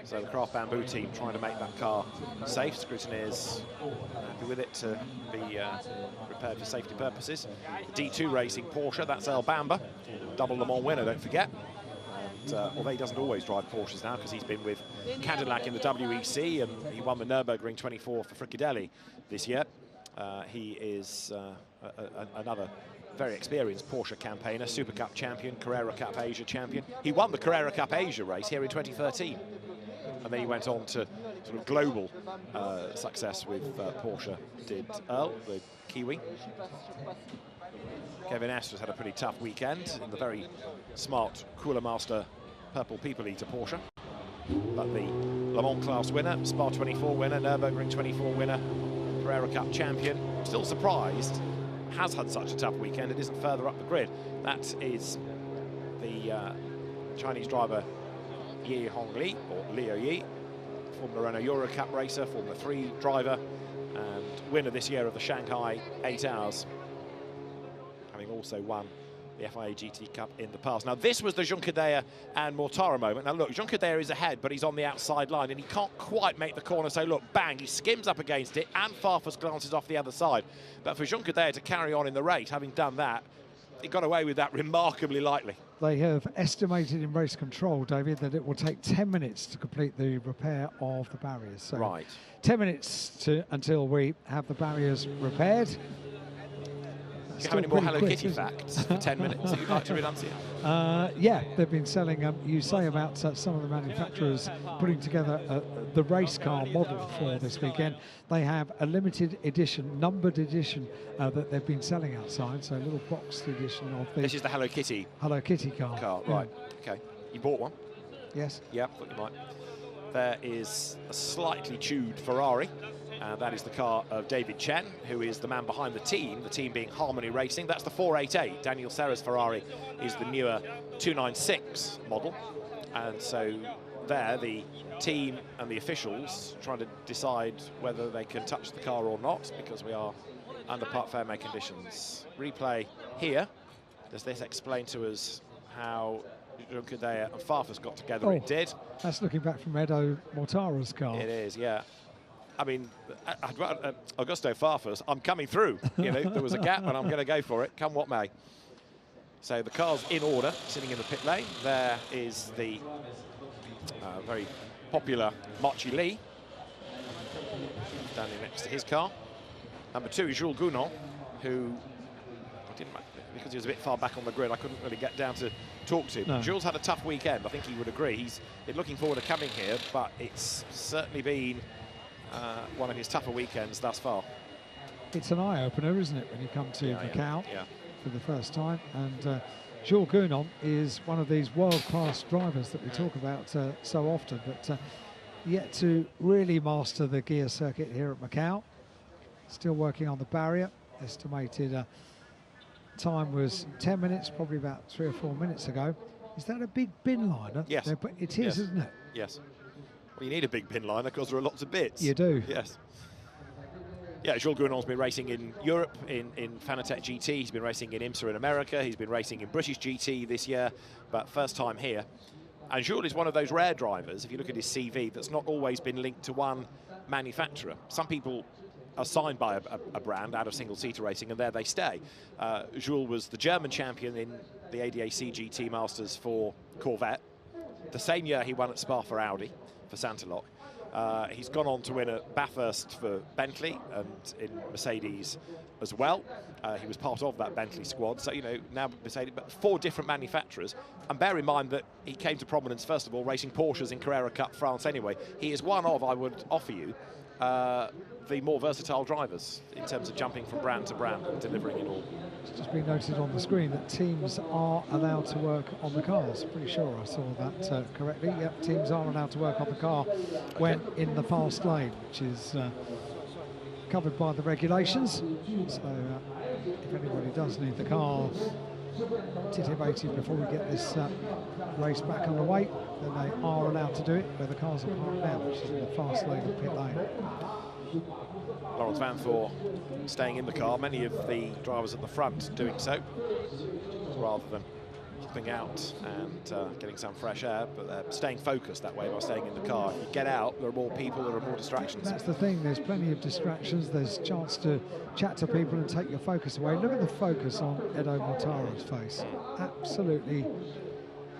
So the Craft Bamboo team trying to make that car safe. Scrutineers happy with it to be repaired for safety purposes. D2 Racing Porsche, that's El Bamba, double Le Mans winner, don't forget. although he doesn't always drive Porsches now because he's been with Cadillac in the WEC and he won the Nürburgring 24 for Fricadelli this year. He is another very experienced Porsche campaigner, Super Cup champion, Carrera Cup Asia champion. He won the Carrera Cup Asia race here in 2013. And then he went on to sort of global success with Porsche, did Earl, the Kiwi. Kevin S has had a pretty tough weekend in the very smart Cooler Master Purple People Eater Porsche. But the Le Mans class winner, Spa 24 winner, Nürburgring 24 winner, Carrera Cup champion, still surprised, has had such a tough weekend, it isn't further up the grid. That is the Chinese driver Yi Hongli, or Liu Yi, Formula Renault Euro Cup racer, Formula 3 driver, and winner this year of the Shanghai 8 Hours, having also won the FIA GT Cup in the past. Now, this was the Junqueira and Mortara moment. Now, look, Junqueira is ahead, but he's on the outside line, and he can't quite make the corner, so look, bang, he skims up against it, and Farfus glances off the other side. But for Junqueira to carry on in the race, having done that, he got away with that remarkably lightly. They have estimated in race control, David, that it will take 10 minutes to complete the repair of the barriers. So right. 10 minutes until we have the barriers repaired. Do you have any more Hello Kitty facts for 10 minutes that you'd like to renunciate? Yeah, they've been selling, you say about some of the manufacturers putting together the race car model for this weekend. They have a limited edition, numbered edition that they've been selling outside, so a little boxed edition of the... This is the Hello Kitty car. Right, okay. You bought one? Yes. Yeah, thought you might. There is a slightly chewed Ferrari. That is the car of David Chen, who is the man behind the team being Harmony Racing. That's the 488. Daniel Serra's Ferrari is the newer 296 model. And so there, the team and the officials trying to decide whether they can touch the car or not, because we are under part fair make conditions. Replay here. Does this explain to us how Junqueira and Farfus got together? It did. That's looking back from Edo Mortara's car. It is, yeah. I mean, Augusto Farfus, I'm coming through. You know, there was a gap and I'm going to go for it, come what may. So the car's in order, sitting in the pit lane. There is the very popular Marchi Lee, standing next to his car. Number 2 is Jules Gounon, who, because he was a bit far back on the grid, I couldn't really get down to talk to. No. Jules had a tough weekend, I think he would agree. He's looking forward to coming here, but it's certainly been one of his tougher weekends thus far. It's an eye-opener, isn't it, when you come to Macau for the first time? And Jules Gounon is one of these world-class drivers that we talk about so often, but yet to really master the gear circuit here at Macau. Still working on the barrier. Estimated time was 10 minutes, probably about 3 or 4 minutes ago. Is that a big bin liner? Yes. It is, isn't it? Yes. Well, you need a big bin liner because there are lots of bits. You do. Yes. Yeah, Jules Gounon's been racing in Europe, in Fanatec GT. He's been racing in IMSA in America. He's been racing in British GT this year, but first time here. And Jules is one of those rare drivers, if you look at his CV, that's not always been linked to one manufacturer. Some people are signed by a brand out of single-seater racing, and there they stay. Jules was the German champion in the ADAC GT Masters for Corvette. The same year he won at Spa for Audi, for Santalok. He's gone on to win at Bathurst for Bentley and in Mercedes as well. He was part of that Bentley squad, so, you know, now Mercedes, but 4 different manufacturers. And bear in mind that he came to prominence, first of all, racing Porsches in Carrera Cup France anyway. He is one of, I would offer you, the more versatile drivers in terms of jumping from brand to brand and delivering it all. It's just been noted on the screen that teams are allowed to work on the cars. Pretty sure I saw that correctly. Yep, teams are allowed to work on the car when in the fast lane, which is covered by the regulations. So if anybody does need the car titivated before we get this race back underway, then they are allowed to do it where the cars are parked now, which is in the fast lane of pit lane. Lawrence Van Thor staying in the car, many of the drivers at the front doing so, rather than hopping out and getting some fresh air, but they're staying focused that way by staying in the car. If you get out, there are more people, there are more distractions. That's the thing, there's plenty of distractions, there's a chance to chat to people and take your focus away. Look at the focus on Edo Mortara's face. Absolutely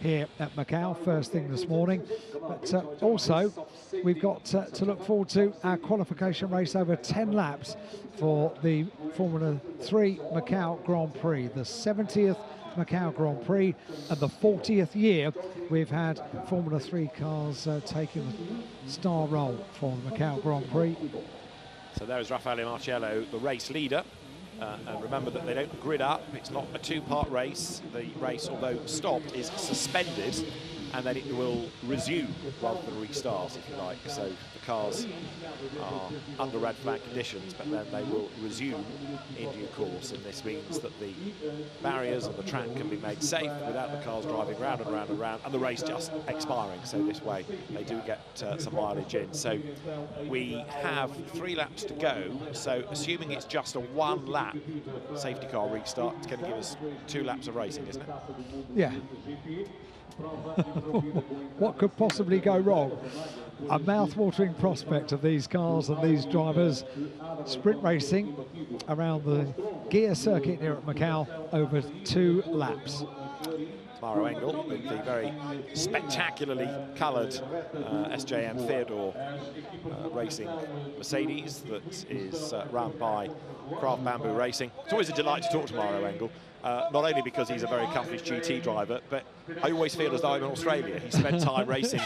here at Macau first thing this morning. But also, we've got to look forward to our qualification race over 10 laps for the Formula 3 Macau Grand Prix, the 70th Macau Grand Prix and the 40th year we've had Formula 3 cars taking the star role for the Macau Grand Prix. So there is Raffaele Marciello, the race leader. And remember that they don't grid up. It's not a two-part race. The race, although stopped, is suspended, and then it will resume rather than restart, if you like. So the cars are under red flag conditions, but then they will resume in due course. And this means that the barriers and the track can be made safe without the cars driving round and round and round, and the race just expiring. So this way they do get some mileage in. So we have 3 laps to go. So assuming it's just a 1 lap safety car restart, it's going to give us 2 laps of racing, isn't it? Yeah. What could possibly go wrong? A mouth-watering prospect of these cars and these drivers. Sprint racing around the gear circuit here at Macau over 2 laps. Maro Engel with the very spectacularly coloured SJM Theodore racing Mercedes that is run by Craft Bamboo Racing. It's always a delight to talk to Maro Engel. Not only because he's a very accomplished GT driver, but I always feel as though I'm in Australia. He spent time racing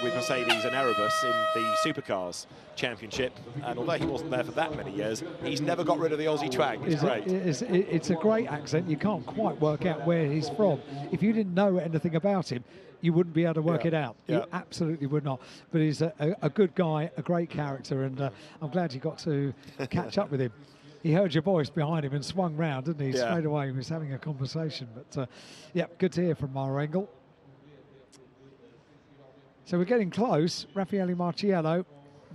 with Mercedes and Erebus in the Supercars Championship, and although he wasn't there for that many years, he's never got rid of the Aussie twang. It's great. It's a great accent. You can't quite work out where he's from. If you didn't know anything about him, you wouldn't be able to work it out. You absolutely would not. But he's a good guy, a great character, and I'm glad you got to catch up with him. He heard your voice behind him and swung round, didn't he? Yeah. Straight away, he was having a conversation. But, yeah, good to hear from Maro Engel. So we're getting close. Raffaele Marciello,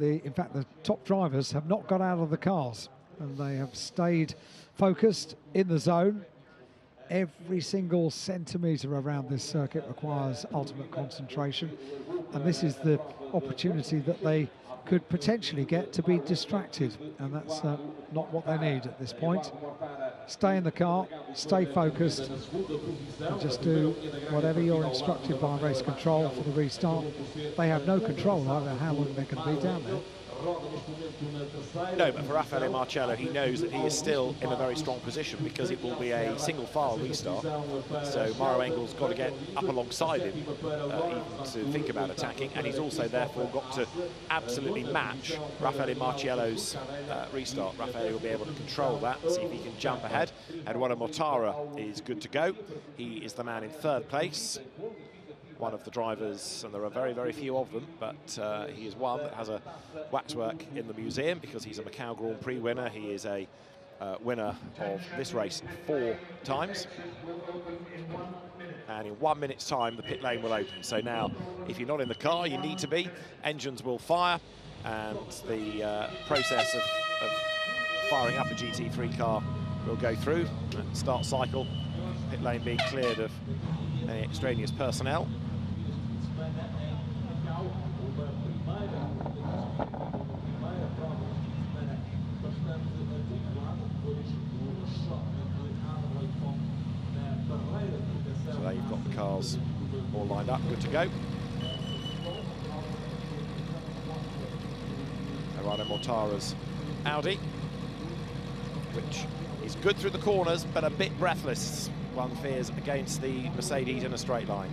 in fact, the top drivers have not got out of the cars, and they have stayed focused in the zone. Every single centimetre around this circuit requires ultimate concentration, and this is the opportunity that they could potentially get to be distracted, and that's not what they need at this point. Stay in the car, stay focused, and just do whatever you're instructed by race control for the restart. They have no control over how long they're going to be down there. No, but for Raffaele Marciello, he knows that he is still in a very strong position because it will be a single file restart. So Maro Engel's got to get up alongside him even to think about attacking, and he's also therefore got to absolutely match Raffaele Marciello's restart. Raffaele will be able to control that, see if he can jump ahead. Eduardo Mortara is good to go. He is the man in 3rd place. One of the drivers, and there are very, very few of them, but he is one that has a waxwork in the museum because he's a Macau Grand Prix winner. He is a winner of this race 4 times. And in 1 minute's time, the pit lane will open. So now, if you're not in the car, you need to be. Engines will fire, and the process of firing up a GT3 car will go through. Start cycle, pit lane being cleared of any extraneous personnel. So there you've got the cars all lined up, good to go. Eduardo Mortara's Audi, which is good through the corners, but a bit breathless, one fears, against the Mercedes in a straight line.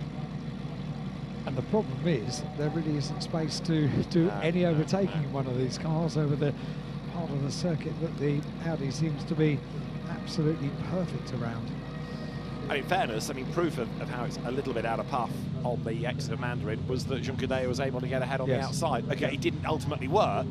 And the problem is there really isn't space to do any overtaking in one of these cars over the part of the circuit that the Audi seems to be absolutely perfect around. And in fairness, I mean, proof of how it's a little bit out of puff on the exit of Mandarin was that Jean Cadet was able to get ahead on the outside. Okay, it didn't ultimately work,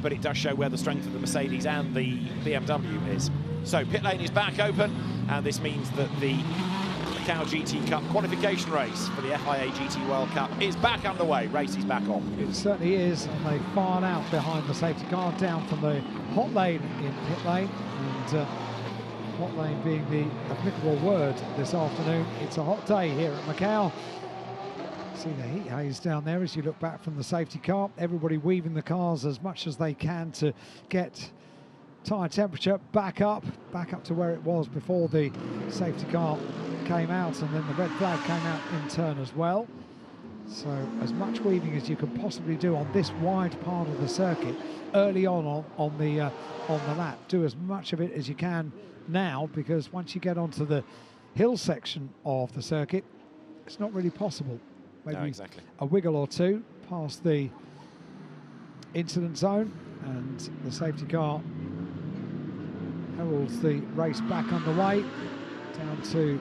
but it does show where the strength of the Mercedes and the BMW is. So pit lane is back open, and this means that the Macau GT Cup qualification race for the FIA GT World Cup is back underway. Race is back on. It certainly is, and they fired out behind the safety car, down from the hot lane in pit lane, and hot lane being the applicable word this afternoon. It's a hot day here at Macau. See the heat haze down there as you look back from the safety car. Everybody weaving the cars as much as they can to get tyre temperature back up to where it was before the safety car came out, and then the red flag came out in turn as well. So as much weaving as you can possibly do on this wide part of the circuit early on the lap. Do as much of it as you can now, because once you get onto the hill section of the circuit, it's not really possible. Maybe no, exactly. a wiggle or two past the incident zone, and the safety car heralds the race back underway down to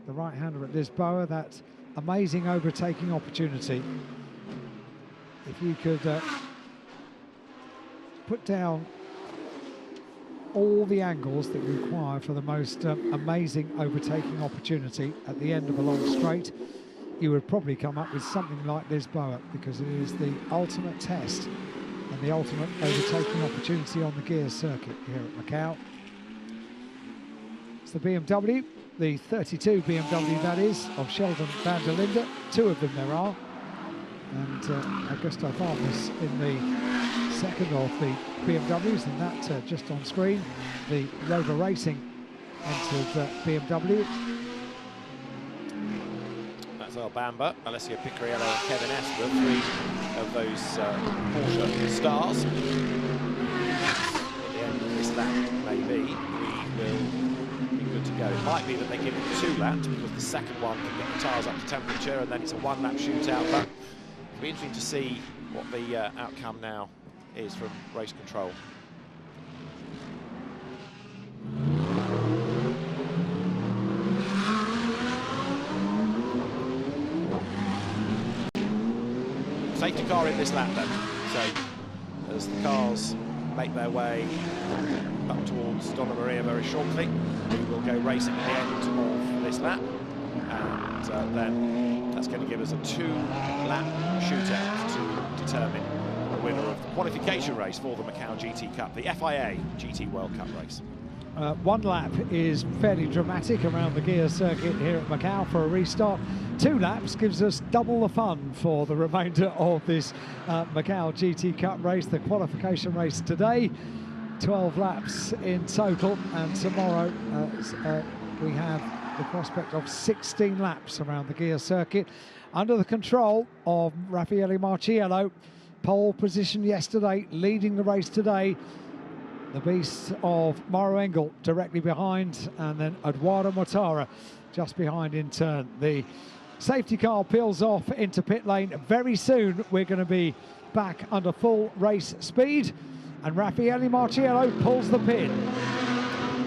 the right-hander at Lisboa. That amazing overtaking opportunity. If you could put down all the angles that you require for the most amazing overtaking opportunity at the end of a long straight, you would probably come up with something like Lisboa, because it is the ultimate test and the ultimate overtaking opportunity on the gear circuit here at Macau. It's the BMW, the 32 BMW that is, of Sheldon van der Linde. Two of them there are. And Augusto Farfus in the second of the BMWs, and that just on screen, the Rover Racing entered BMW. That's Earl Bamber, Alessio Picariello and Kevin Esper, three of those Porsche stars. At the end of this lap, maybe, we will be good to go. It might be that they give it 2 laps, because the second one can get the tyres up to temperature, and then it's a 1-lap shootout. But it'll be interesting to see what the outcome now is from race control. Safety car in this lap then. So as the cars make their way up towards Donna Maria very shortly, we will go racing at the end of this lap, and then that's going to give us a 2-lap shootout to determine the winner of the qualification race for the Macau GT Cup, the FIA GT World Cup race. 1 lap is fairly dramatic around the gear circuit here at Macau for a restart. 2 laps gives us double the fun for the remainder of this Macau GT Cup race, the qualification race today. 12 laps in total, and tomorrow we have the prospect of 16 laps around the gear circuit under the control of Raffaele Marciello. Pole position yesterday, leading the race today. The beast of Mauro Engel directly behind, and then Eduardo Mortara just behind in turn. The safety car peels off into pit lane. Very soon we're going to be back under full race speed, and Raffaele Marciello pulls the pin.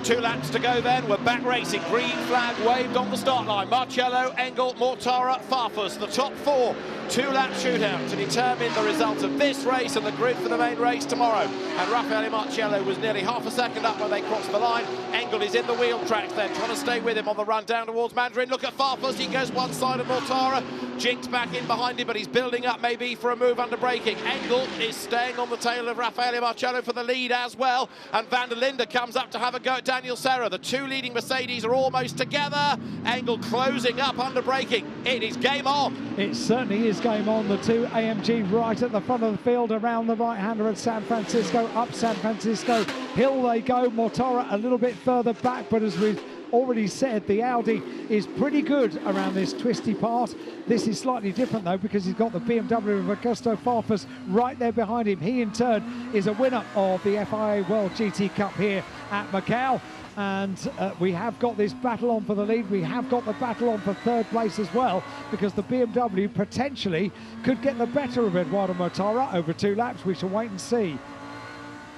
2 laps to go then, we're back racing. Green flag waved on the start line. Marciello, Engel, Mortara, Farfus, the top 4. 2-lap shootout to determine the result of this race and the grid for the main race tomorrow. And Raffaele Marciello was nearly half a second up when they crossed the line. Engel is in the wheel tracks then, trying to stay with him on the run down towards Mandarin. Look at Farfus, he goes one side of Mortara. Jinx back in behind him, but he's building up maybe for a move under braking. Engel is staying on the tail of Raffaele Marciello for the lead as well. And van der Linde comes up to have a go at Daniel Serra. The 2 leading Mercedes are almost together. Engel closing up under braking. It is game on. It certainly is game on. The 2 AMG right at the front of the field, around the right-hander at San Francisco, up San Francisco hill they go. Mortara a little bit further back, but as we've already said, the Audi is pretty good around this twisty part. This is slightly different though, because he's got the BMW of Augusto Farfus right there behind him. He in turn is a winner of the FIA World GT Cup here at Macau. And we have got this battle on for the lead. We have got the battle on for 3rd place as well, because the BMW potentially could get the better of Eduardo Mortara over 2 laps. We shall wait and see.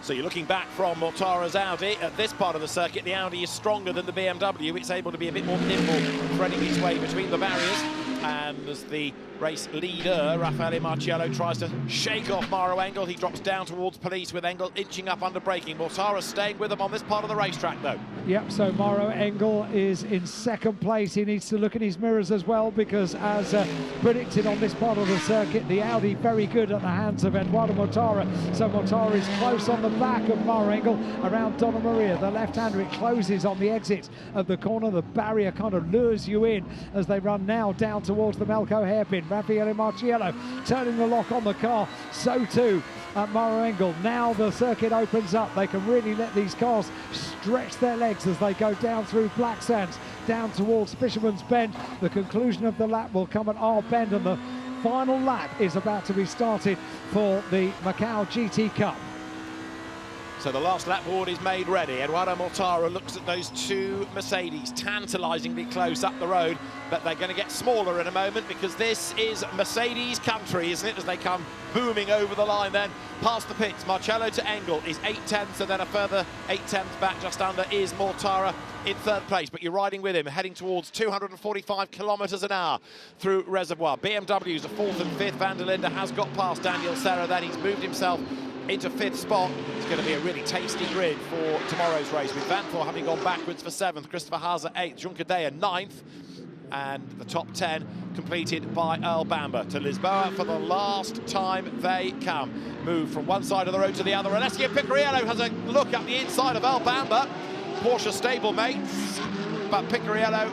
So you're looking back from Mortara's Audi. At this part of the circuit, the Audi is stronger than the BMW. It's able to be a bit more nimble, threading its way between the barriers. And as the race leader, Raffaele Marciello, tries to shake off Mauro Engel, he drops down towards police with Engel inching up under braking. Mortara staying with him on this part of the racetrack though. Yep, so Mauro Engel is in 2nd place. He needs to look at his mirrors as well, because as predicted on this part of the circuit, the Audi very good at the hands of Eduardo Mortara. So Mortara is close on the back of Mauro Engel around Donna Maria. The left-hander, it closes on the exit of the corner. The barrier kind of lures you in as they run now down towards the Melco hairpin. Raffaele Marciello turning the lock on the car. So too at Maro-Engel. Now the circuit opens up. They can really let these cars stretch their legs as they go down through Black Sands, down towards Fisherman's Bend. The conclusion of the lap will come at our bend, and the final lap is about to be started for the Macau GT Cup. So the last lap board is made ready. Eduardo Mortara looks at those two Mercedes, tantalisingly close up the road, but they're going to get smaller in a moment because this is Mercedes country, isn't it, as they come booming over the line then past the pits. Marcello to Engel is 8/10, and then a further 8/10 back just under is Mortara in third place, but you're riding with him, heading towards 245 kilometres an hour through Reservoir. BMWs are 4th and 5th. Van der Linde has got past Daniel Serra, then he's moved himself into 5th spot. It's going to be a really tasty grid for tomorrow's race, with Vanthor having gone backwards for 7th, Christopher Haase 8th, Junqueira 9th, and the top 10 completed by Earl Bamber. To Lisboa for the last time they come. Move from one side of the road to the other. Alessio Picariello has a look up the inside of Earl Bamber, Porsche stablemates, but Picariello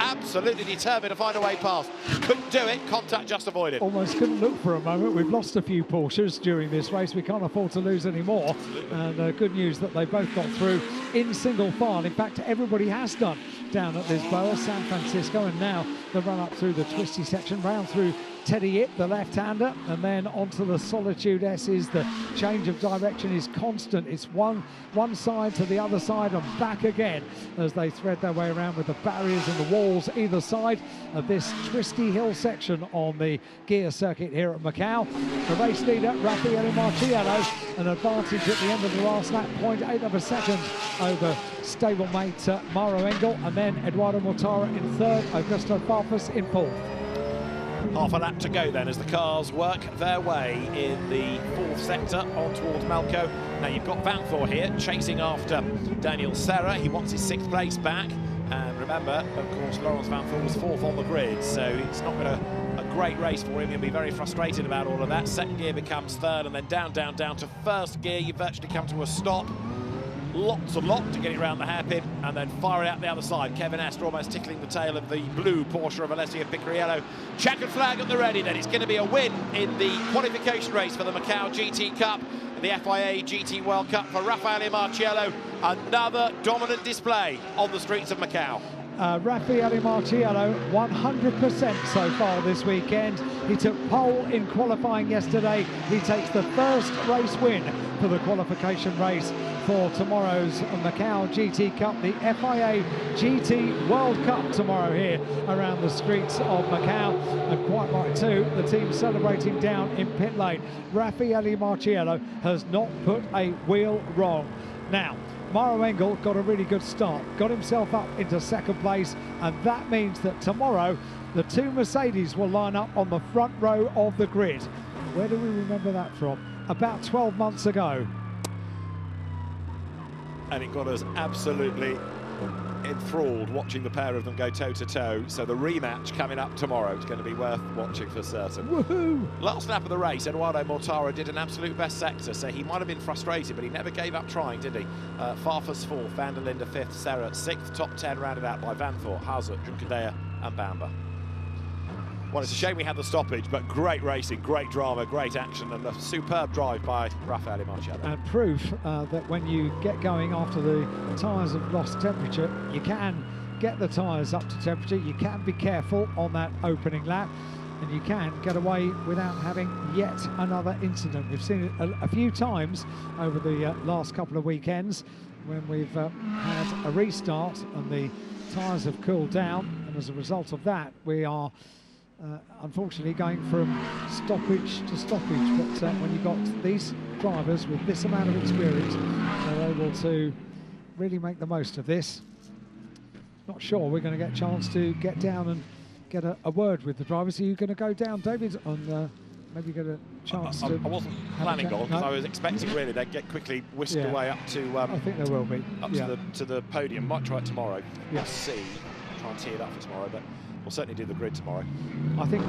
absolutely determined to find a way past. Couldn't do it, contact just avoided. Almost couldn't look for a moment. We've lost a few Porsches during this race. We can't afford to lose any more. And good news that they both got through in single file. In fact, everybody has done down at Lisboa, San Francisco, and now the run up through the twisty section, round through Teddy Ip, the left-hander, and then onto the Solitude S's. The change of direction is constant. It's one side to the other side and back again as they thread their way around with the barriers and the walls either side of this twisty hill section on the gear circuit here at Macau. The race leader, Raffaele Marciello, an advantage at the end of the last lap, 0.8 of a second over stablemate Maro-Engel, and then Eduardo Mortara in third, Augusto Farfus in fourth. Half a lap to go then as the cars work their way in the 4th sector on towards Malco. Now you've got Vanthor here chasing after Daniel Serra. He wants his 6th place back, and remember, of course, Laurens Vanthor was 4th on the grid, so it's not been a great race for him. He'll be very frustrated about all of that. Second gear becomes third, and then down to first gear. You virtually come to a stop. Lots of lot to get it around the hairpin and then fire it out the other side. Kevin Astor almost tickling the tail of the blue Porsche of Alessio Picariello. Checkered flag at the ready then. It's going to be a win in the qualification race for the Macau GT Cup, the FIA GT World Cup for Raffaele Marciello. Another dominant display on the streets of Macau. Raffaele Marciello, 100% so far this weekend. He took pole in qualifying yesterday. He takes the first race win for the qualification race for tomorrow's Macau GT Cup, the FIA GT World Cup tomorrow here around the streets of Macau. And quite right too, the team celebrating down in pit lane. Raffaele Marciello has not put a wheel wrong. Now, Maro-Engel got a really good start, got himself up into second place, and that means that tomorrow the two Mercedes will line up on the front row of the grid. Where do we remember that from? About 12 months ago. And it got us absolutely enthralled watching the pair of them go toe-to-toe. So the rematch coming up tomorrow is going to be worth watching for certain. Woohoo! Last lap of the race, Eduardo Mortara did an absolute best sector, so he might have been frustrated, but he never gave up trying, did he? Farfus 4th, Van der Linde 5th, Serra 6th, top 10 rounded out by Vanthor, Haase, Junqueira and Bamber. Well, it's a shame we had the stoppage, but great racing, great drama, great action, and a superb drive by Raffaele Marciello. And proof that when you get going after the tyres have lost temperature, you can get the tyres up to temperature, you can be careful on that opening lap, and you can get away without having yet another incident. We've seen it a few times over the last couple of weekends when we've had a restart and the tyres have cooled down, and as a result of that, we are unfortunately going from stoppage to stoppage. But when you've got these drivers with this amount of experience, they're able to really make the most of this. Not sure we're going to get a chance to get down and get a word with the drivers. Are you going to go down, David, on maybe get a chance to... I wasn't planning on, because I was expecting really they'd get quickly whisked away up to... I think there will be. Up to the podium. Might try it tomorrow. Yeah. We'll see. Try and tee it up for tomorrow, but we'll certainly do the grid tomorrow. I think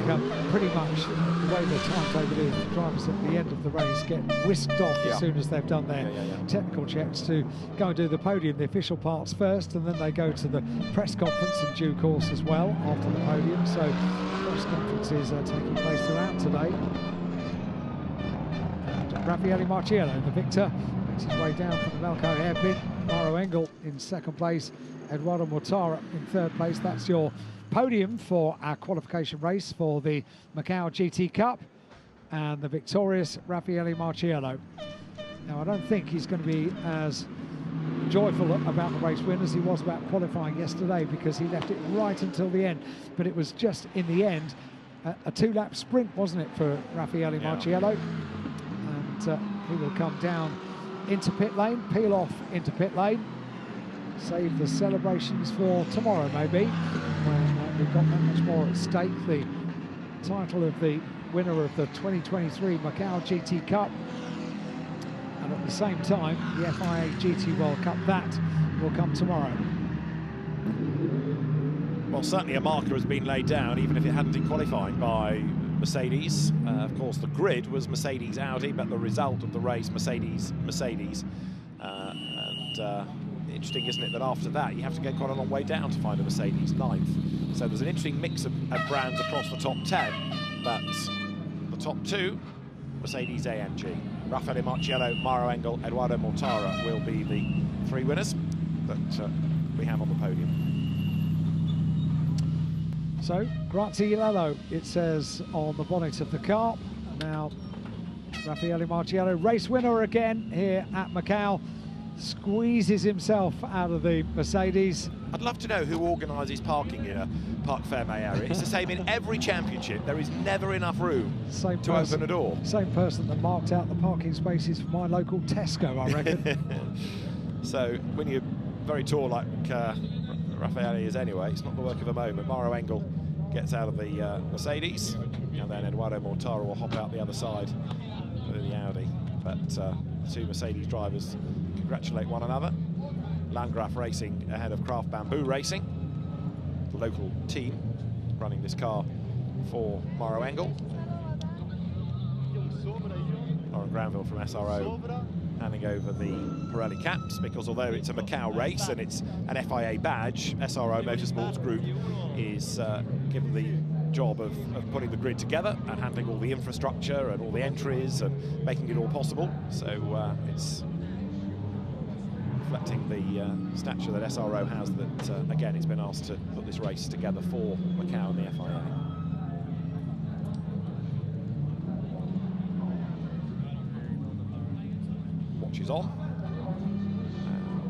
pretty much the way the timetable is, the drivers at the end of the race get whisked off as soon as they've done their technical checks to go and do the podium, the official parts first, and then they go to the press conference in due course as well after the podium. So press conferences are taking place throughout today. And Raffaele Marciello, the victor, makes his way down from the Macau hairpin. Mauro Engel in second place, Eduardo Mortara in third place. That's your podium for our qualification race for the Macau GT Cup, and the victorious Raffaele Marciello. Now, I don't think he's going to be as joyful about the race win as he was about qualifying yesterday, because he left it right until the end. But it was just in the end a two-lap sprint, wasn't it, for Raffaele Marciello? And he will come down into pit lane, peel off into pit lane, save the celebrations for tomorrow maybe, when we've got that much more at stake. The title of the winner of the 2023 Macau GT Cup, and at the same time the FIA GT World Cup, that will come tomorrow. Well, certainly a marker has been laid down, even if it hadn't been qualifying, by Mercedes. Of course, the grid was Mercedes Audi, but the result of the race Mercedes. Interesting, isn't it, that after that you have to go quite a long way down to find a Mercedes 9th. So there's an interesting mix of brands across the top 10, but the top 2, Mercedes AMG. Raffaele Marciello, Mauro Engel, Eduardo Mortara will be the 3 winners that we have on the podium. So, grazie Lello, it says on the bonnet of the car. Now, Raffaele Marciello, race winner again here at Macau, squeezes himself out of the Mercedes. I'd love to know who organises parking in a Parc Fermé area. It's the same in every championship. There is never enough room to open a door. Same person that marked out the parking spaces for my local Tesco, I reckon. So when you're very tall like Raffaele is anyway, it's not the work of a moment. Mauro Engel gets out of the Mercedes, and then Eduardo Mortara will hop out the other side of the Audi. But the 2 Mercedes drivers congratulate one another. Landgraf Racing ahead of Craft Bamboo Racing, the local team running this car for Mauro Engel. Lauren Granville from SRO handing over the Pirelli caps, because although it's a Macau race and it's an FIA badge, SRO Motorsports Group is given the job of putting the grid together and handling all the infrastructure and all the entries and making it all possible. So it's reflecting the stature that SRO has, that again it's been asked to put this race together for Macau and the FIA. Watch is on,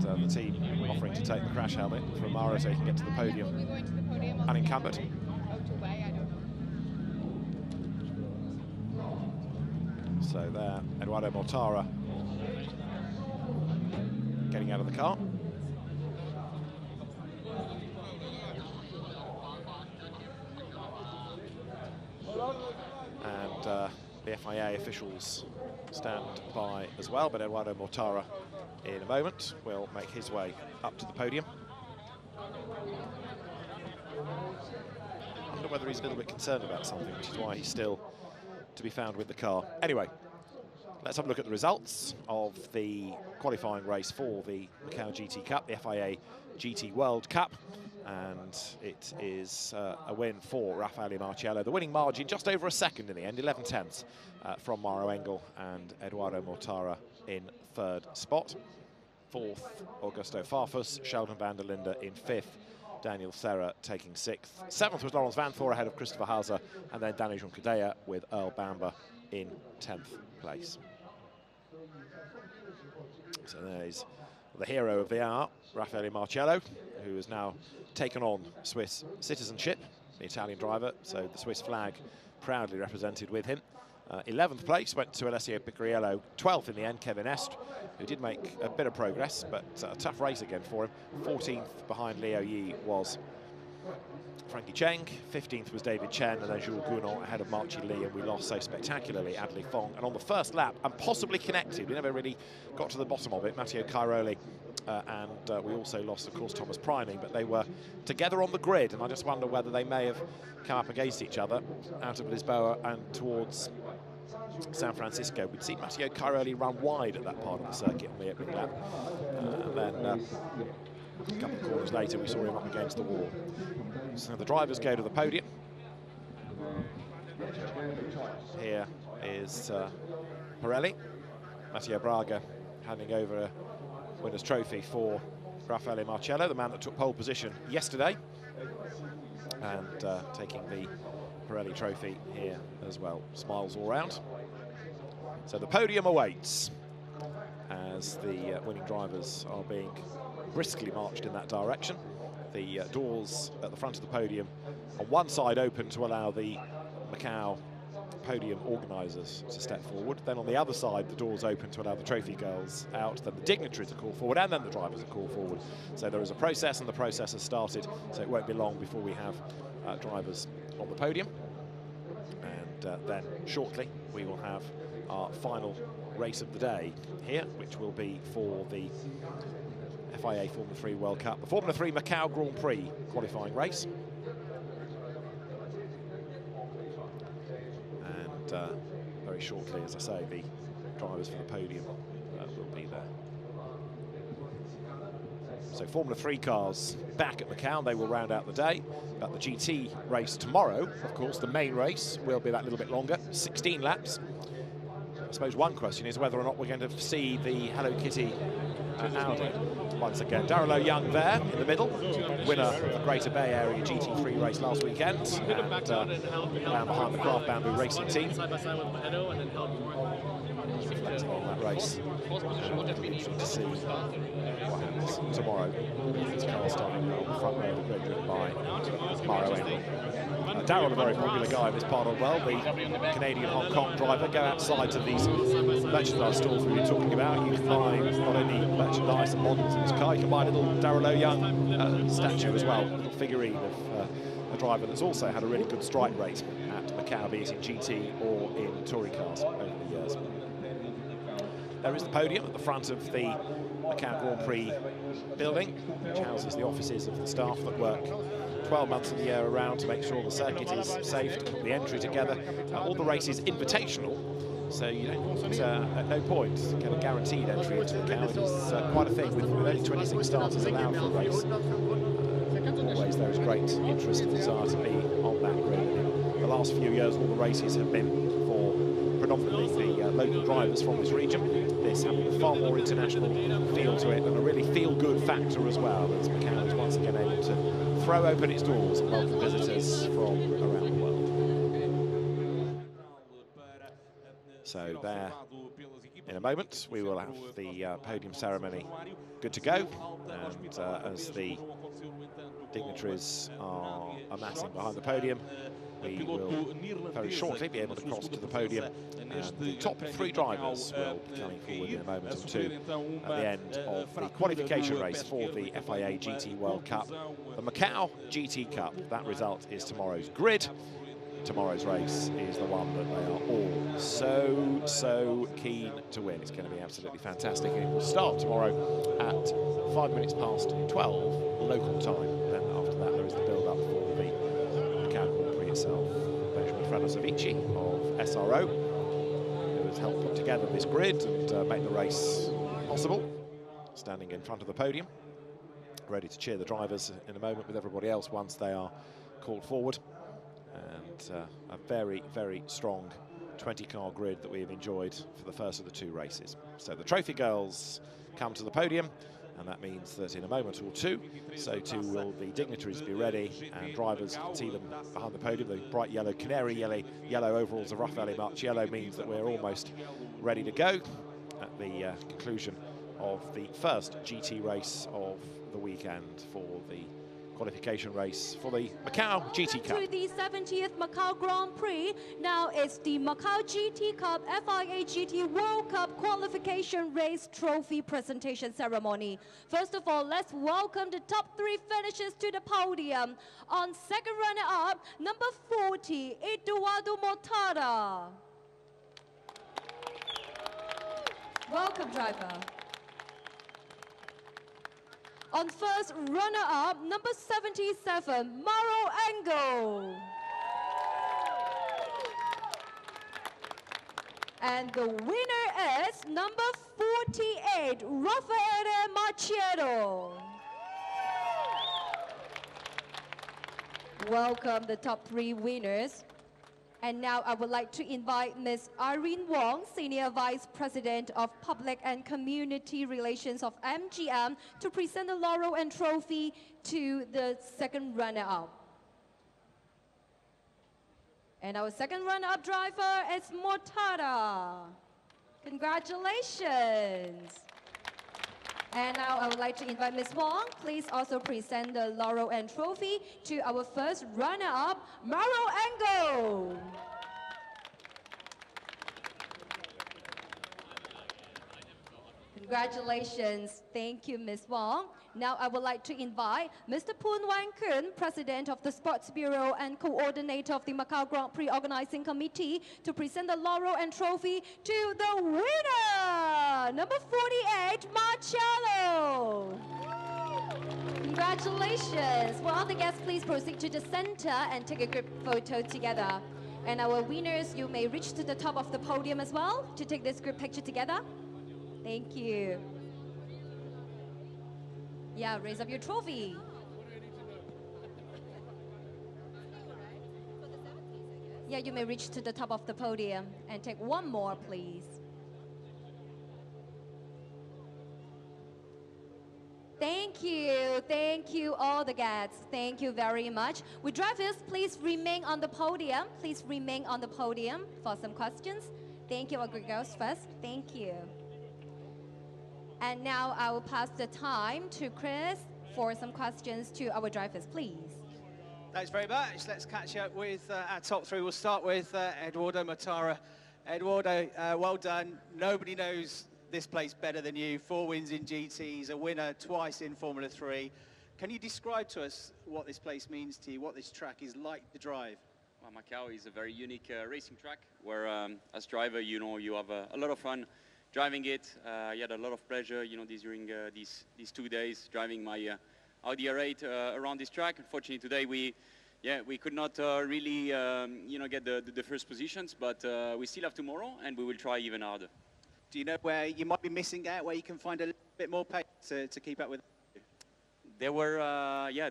and the team offering to take the crash helmet from Mauro so he can get to the podium unencumbered. So there, Eduardo Mortara getting out of the car. And the FIA officials stand by as well, but Eduardo Mortara in a moment will make his way up to the podium. I wonder whether he's a little bit concerned about something, which is why he's still to be found with the car. Anyway, let's have a look at the results of the qualifying race for the Macau GT Cup, the FIA GT World Cup, and it is a win for Raffaele Marciello. The winning margin just over a second in the end, 11 tenths from Mauro Engel, and Eduardo Mortara in 3rd spot. 4th, Augusto Farfus, Sheldon van der Linde in 5th, Daniel Serra taking 6th. 7th was Laurens Vanthoor ahead of Christopher Hauser, and then Danny Juncadella with Earl Bamber in 10th place. So there's the hero of the hour, Raffaele Marciello, who has now taken on Swiss citizenship, the Italian driver, so the Swiss flag proudly represented with him. 11th place went to Alessio Picariello, 12th in the end, Kevin Est, who did make a bit of progress, but a tough race again for him. 14th behind Liu Yi was Frankie Cheng, 15th was David Chen, and then Jules Gounon ahead of Marchi Lee, and we lost so spectacularly Adley Fong. And on the first lap, and possibly connected, we never really got to the bottom of it, Matteo Cairoli, and we also lost, of course, Thomas Priming, but they were together on the grid, and I just wonder whether they may have come up against each other out of Lisboa and towards San Francisco. We'd seen Matteo Cairoli run wide at that part of the circuit on the opening lap, and then a couple of corners later we saw him up against the wall. So the drivers go to the podium. Here is Pirelli, Matteo Braga handing over a winner's trophy for Raffaele Marcello, the man that took pole position yesterday, and taking the Pirelli trophy here as well. Smiles all round. So the podium awaits as the winning drivers are being briskly marched in that direction. The doors at the front of the podium on one side open to allow the Macau podium organisers to step forward. Then on the other side, the doors open to allow the trophy girls out. Then the dignitaries are called forward, and then the drivers are called forward. So there is a process, and the process has started. So it won't be long before we have drivers on the podium. And then shortly, we will have our final race of the day here, which will be for the FIA Formula 3 World Cup, the Formula 3 Macau Grand Prix qualifying race. And very shortly, as I say, the drivers for the podium will be there. So Formula 3 cars back at Macau, they will round out the day. But the GT race tomorrow, of course, the main race will be that little bit longer, 16 laps. I suppose one question is whether or not we're going to see the Hello Kitty Audi once again. Darrell Young there in the middle, winner of the Greater Bay Area GT3 race last weekend, and down behind the Craft Bamboo Racing team. Reflecting on that race. It'll be interesting to see what happens tomorrow. This car starting on the front row of the grid, driven by Mauro Engel. Darrell, a very popular guy in this part of the world, the Canadian Hong Kong driver. Go outside to these merchandise stores we've been talking about. You can buy not only merchandise and models in this car, you can buy a little Darrell Young statue as well, a little figurine of a driver that's also had a really good strike rate at Macau, be it in GT or in touring cars over the years. There is the podium at the front of the Macau Grand Prix building, which houses the offices of the staff that work 12 months of the year around to make sure the circuit is safe, to put the entry together. All the races invitational, so you don't, at no point, get a guaranteed entry into Macau. It is quite a thing, with only 26 starters allowed for a race. Always there is great interest and desire to be on that grid. In the last few years, all the races have been for predominantly the local drivers from this region. This having a far more international feel to it, and a really feel-good factor as well, as Macau is once again able to throw open its doors and welcome visitors from around the world. So there, in a moment, we will have the podium ceremony good to go, and as the dignitaries are amassing behind the podium, we will very shortly be able to cross to the podium, and the top 3 drivers will be coming forward in a moment or two at the end of the qualification race for the FIA GT World Cup, the Macau GT Cup. That result is tomorrow's grid. Tomorrow's race is the one that they are all so keen to win. It's going to be absolutely fantastic, and it will start tomorrow at 5 minutes past 12 local time. Then after that, there is the build-up for the Macau Grand Prix itself. Benjamin Franosovici of SRO, who has helped put together this grid and make the race possible, standing in front of the podium, ready to cheer the drivers in a moment with everybody else once they are called forward. And a very strong 20-car grid that we have enjoyed for the first of the 2 races. So the trophy girls come to the podium, and that means that in a moment or two, so too will the dignitaries be ready, and drivers can see them behind the podium. The bright yellow, canary yellow overalls of Raffaele Marcello means that we're almost ready to go at the conclusion of the first GT race of the weekend for the qualification race for the Macau GT Cup. To the 70th Macau Grand Prix. Now it's the Macau GT Cup FIA GT World Cup qualification race trophy presentation ceremony. First of all, let's welcome the top 3 finishers to the podium. On second runner-up, number 40, Eduardo Mortada. Welcome, driver. On first runner-up, number 77, Mauro Engel. And the winner is number 48, Raffaele Marcello. Welcome the top 3 winners. And now I would like to invite Ms. Irene Wong, Senior Vice President of Public and Community Relations of MGM, to present the laurel and trophy to the second runner-up. And our second runner-up driver is Mortada. Congratulations. And now I would like to invite Ms. Wong. Please also present the laurel and trophy to our first runner-up, Maro Engel. Congratulations. Thank you, Ms. Wong. Now I would like to invite Mr. Poon Wan Kun, President of the Sports Bureau and Coordinator of the Macau Grand Prix Organizing Committee, to present the laurel and trophy to the winner, number 48, Marcello. Congratulations. Will all the guests please proceed to the center and take a group photo together. And our winners, you may reach to the top of the podium as well to take this group picture together. Thank you. Yeah, raise up your trophy. Yeah, you may reach to the top of the podium and take one more, please. Thank you all the guests. Thank you very much. Would drivers please remain on the podium? Please remain on the podium for some questions. Thank you, our girls first. Thank you. And now I will pass the time to Chris for some questions to our drivers, please. Thanks very much. Let's catch up with our top three. We'll start with Eduardo Matara. Eduardo, well done. Nobody knows this place better than you. 4 wins in GTs, a winner twice in Formula 3. Can you describe to us what this place means to you, what this track is like to drive? Well, Macau is a very unique racing track where, as driver, you know, you have a lot of fun driving it. You had a lot of pleasure, you know, during these 2 days driving my Audi R8 around this track. Unfortunately, today we could not really, you know, get the first positions, but we still have tomorrow, and we will try even harder. Do you know where you might be missing out, where you can find a little bit more pace to keep up with? They were,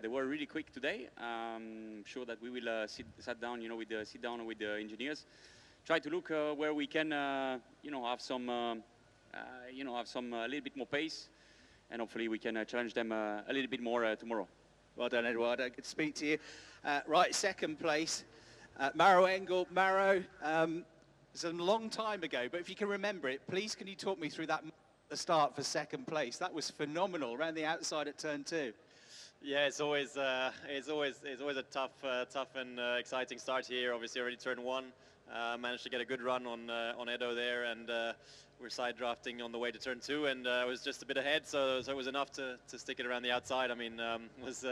they were really quick today. I'm sure that we will sit down, you know, sit down with the engineers. Try to look where we can, you know, have some, a little bit more pace, and hopefully we can challenge them a little bit more tomorrow. Well done, Eduardo. Good to speak to you. Right, second place, Maro Engel. Maro, it's a long time ago, but if you can remember it, please can you talk me through that the start for second place? That was phenomenal, around the outside at turn 2. Yeah, it's always a tough and exciting start here. Obviously, already turn 1. Managed to get a good run on Edo there, and we're side drafting on the way to turn 2, and I was just a bit ahead, so it was enough to stick it around the outside. I mean, was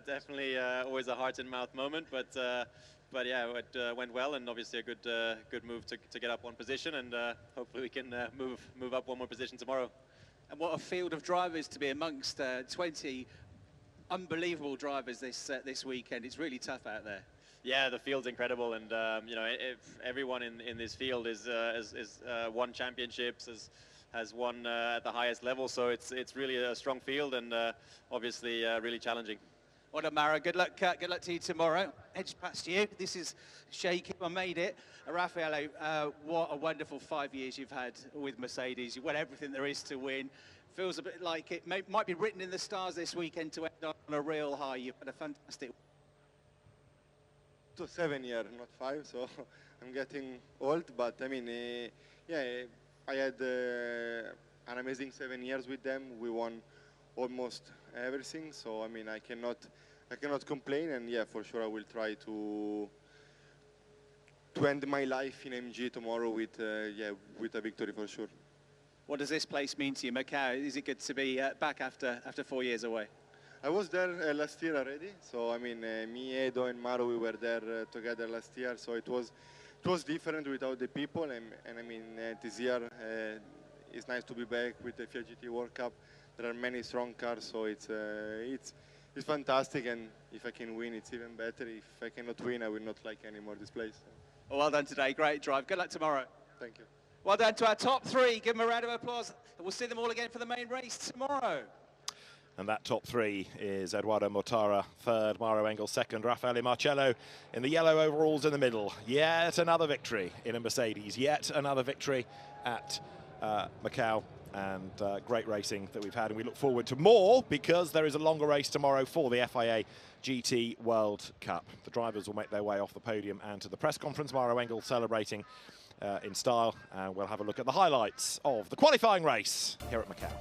definitely always a heart and mouth moment, but yeah, it went well, and obviously a good move to get up 1 position, and hopefully we can move up 1 more position tomorrow. And what a field of drivers to be amongst. 20 unbelievable drivers this weekend. It's really tough out there. Yeah, the field's incredible, and you know, everyone in this field has won championships, has won at the highest level. So it's really a strong field, and obviously really challenging. Well done, Mara. Good luck to you tomorrow. Edge past you. This is shaky. I made it. Raffaello, what a wonderful 5 years you've had with Mercedes. You won everything there is to win. Feels a bit like it might be written in the stars this weekend to end on a real high. You've had a fantastic. To 7 years, not 5, so I'm getting old. But I mean, yeah, I had an amazing 7 years with them. We won almost everything, so I mean, I cannot complain. And yeah, for sure, I will try to end my life in MG tomorrow with a victory for sure. What does this place mean to you, Macau? Is it good to be back after 4 years away? I was there last year already, so I mean, me, Edo, and Maro, we were there together last year, so it was different without the people, and I mean, this year it's nice to be back with the Fiat GT World Cup. There are many strong cars, so it's fantastic, and if I can win, it's even better. If I cannot win, I will not like anymore this place. Well done today, great drive. Good luck tomorrow. Thank you. Well done to our top 3. Give them a round of applause. We'll see them all again for the main race tomorrow. And that top three is Eduardo Mortara, third, Mauro Engel, second, Raffaele Marcello in the yellow overalls in the middle. Yet another victory in a Mercedes, yet another victory at Macau, and great racing that we've had. And we look forward to more because there is a longer race tomorrow for the FIA GT World Cup. The drivers will make their way off the podium and to the press conference. Mauro Engel celebrating in style, and we'll have a look at the highlights of the qualifying race here at Macau.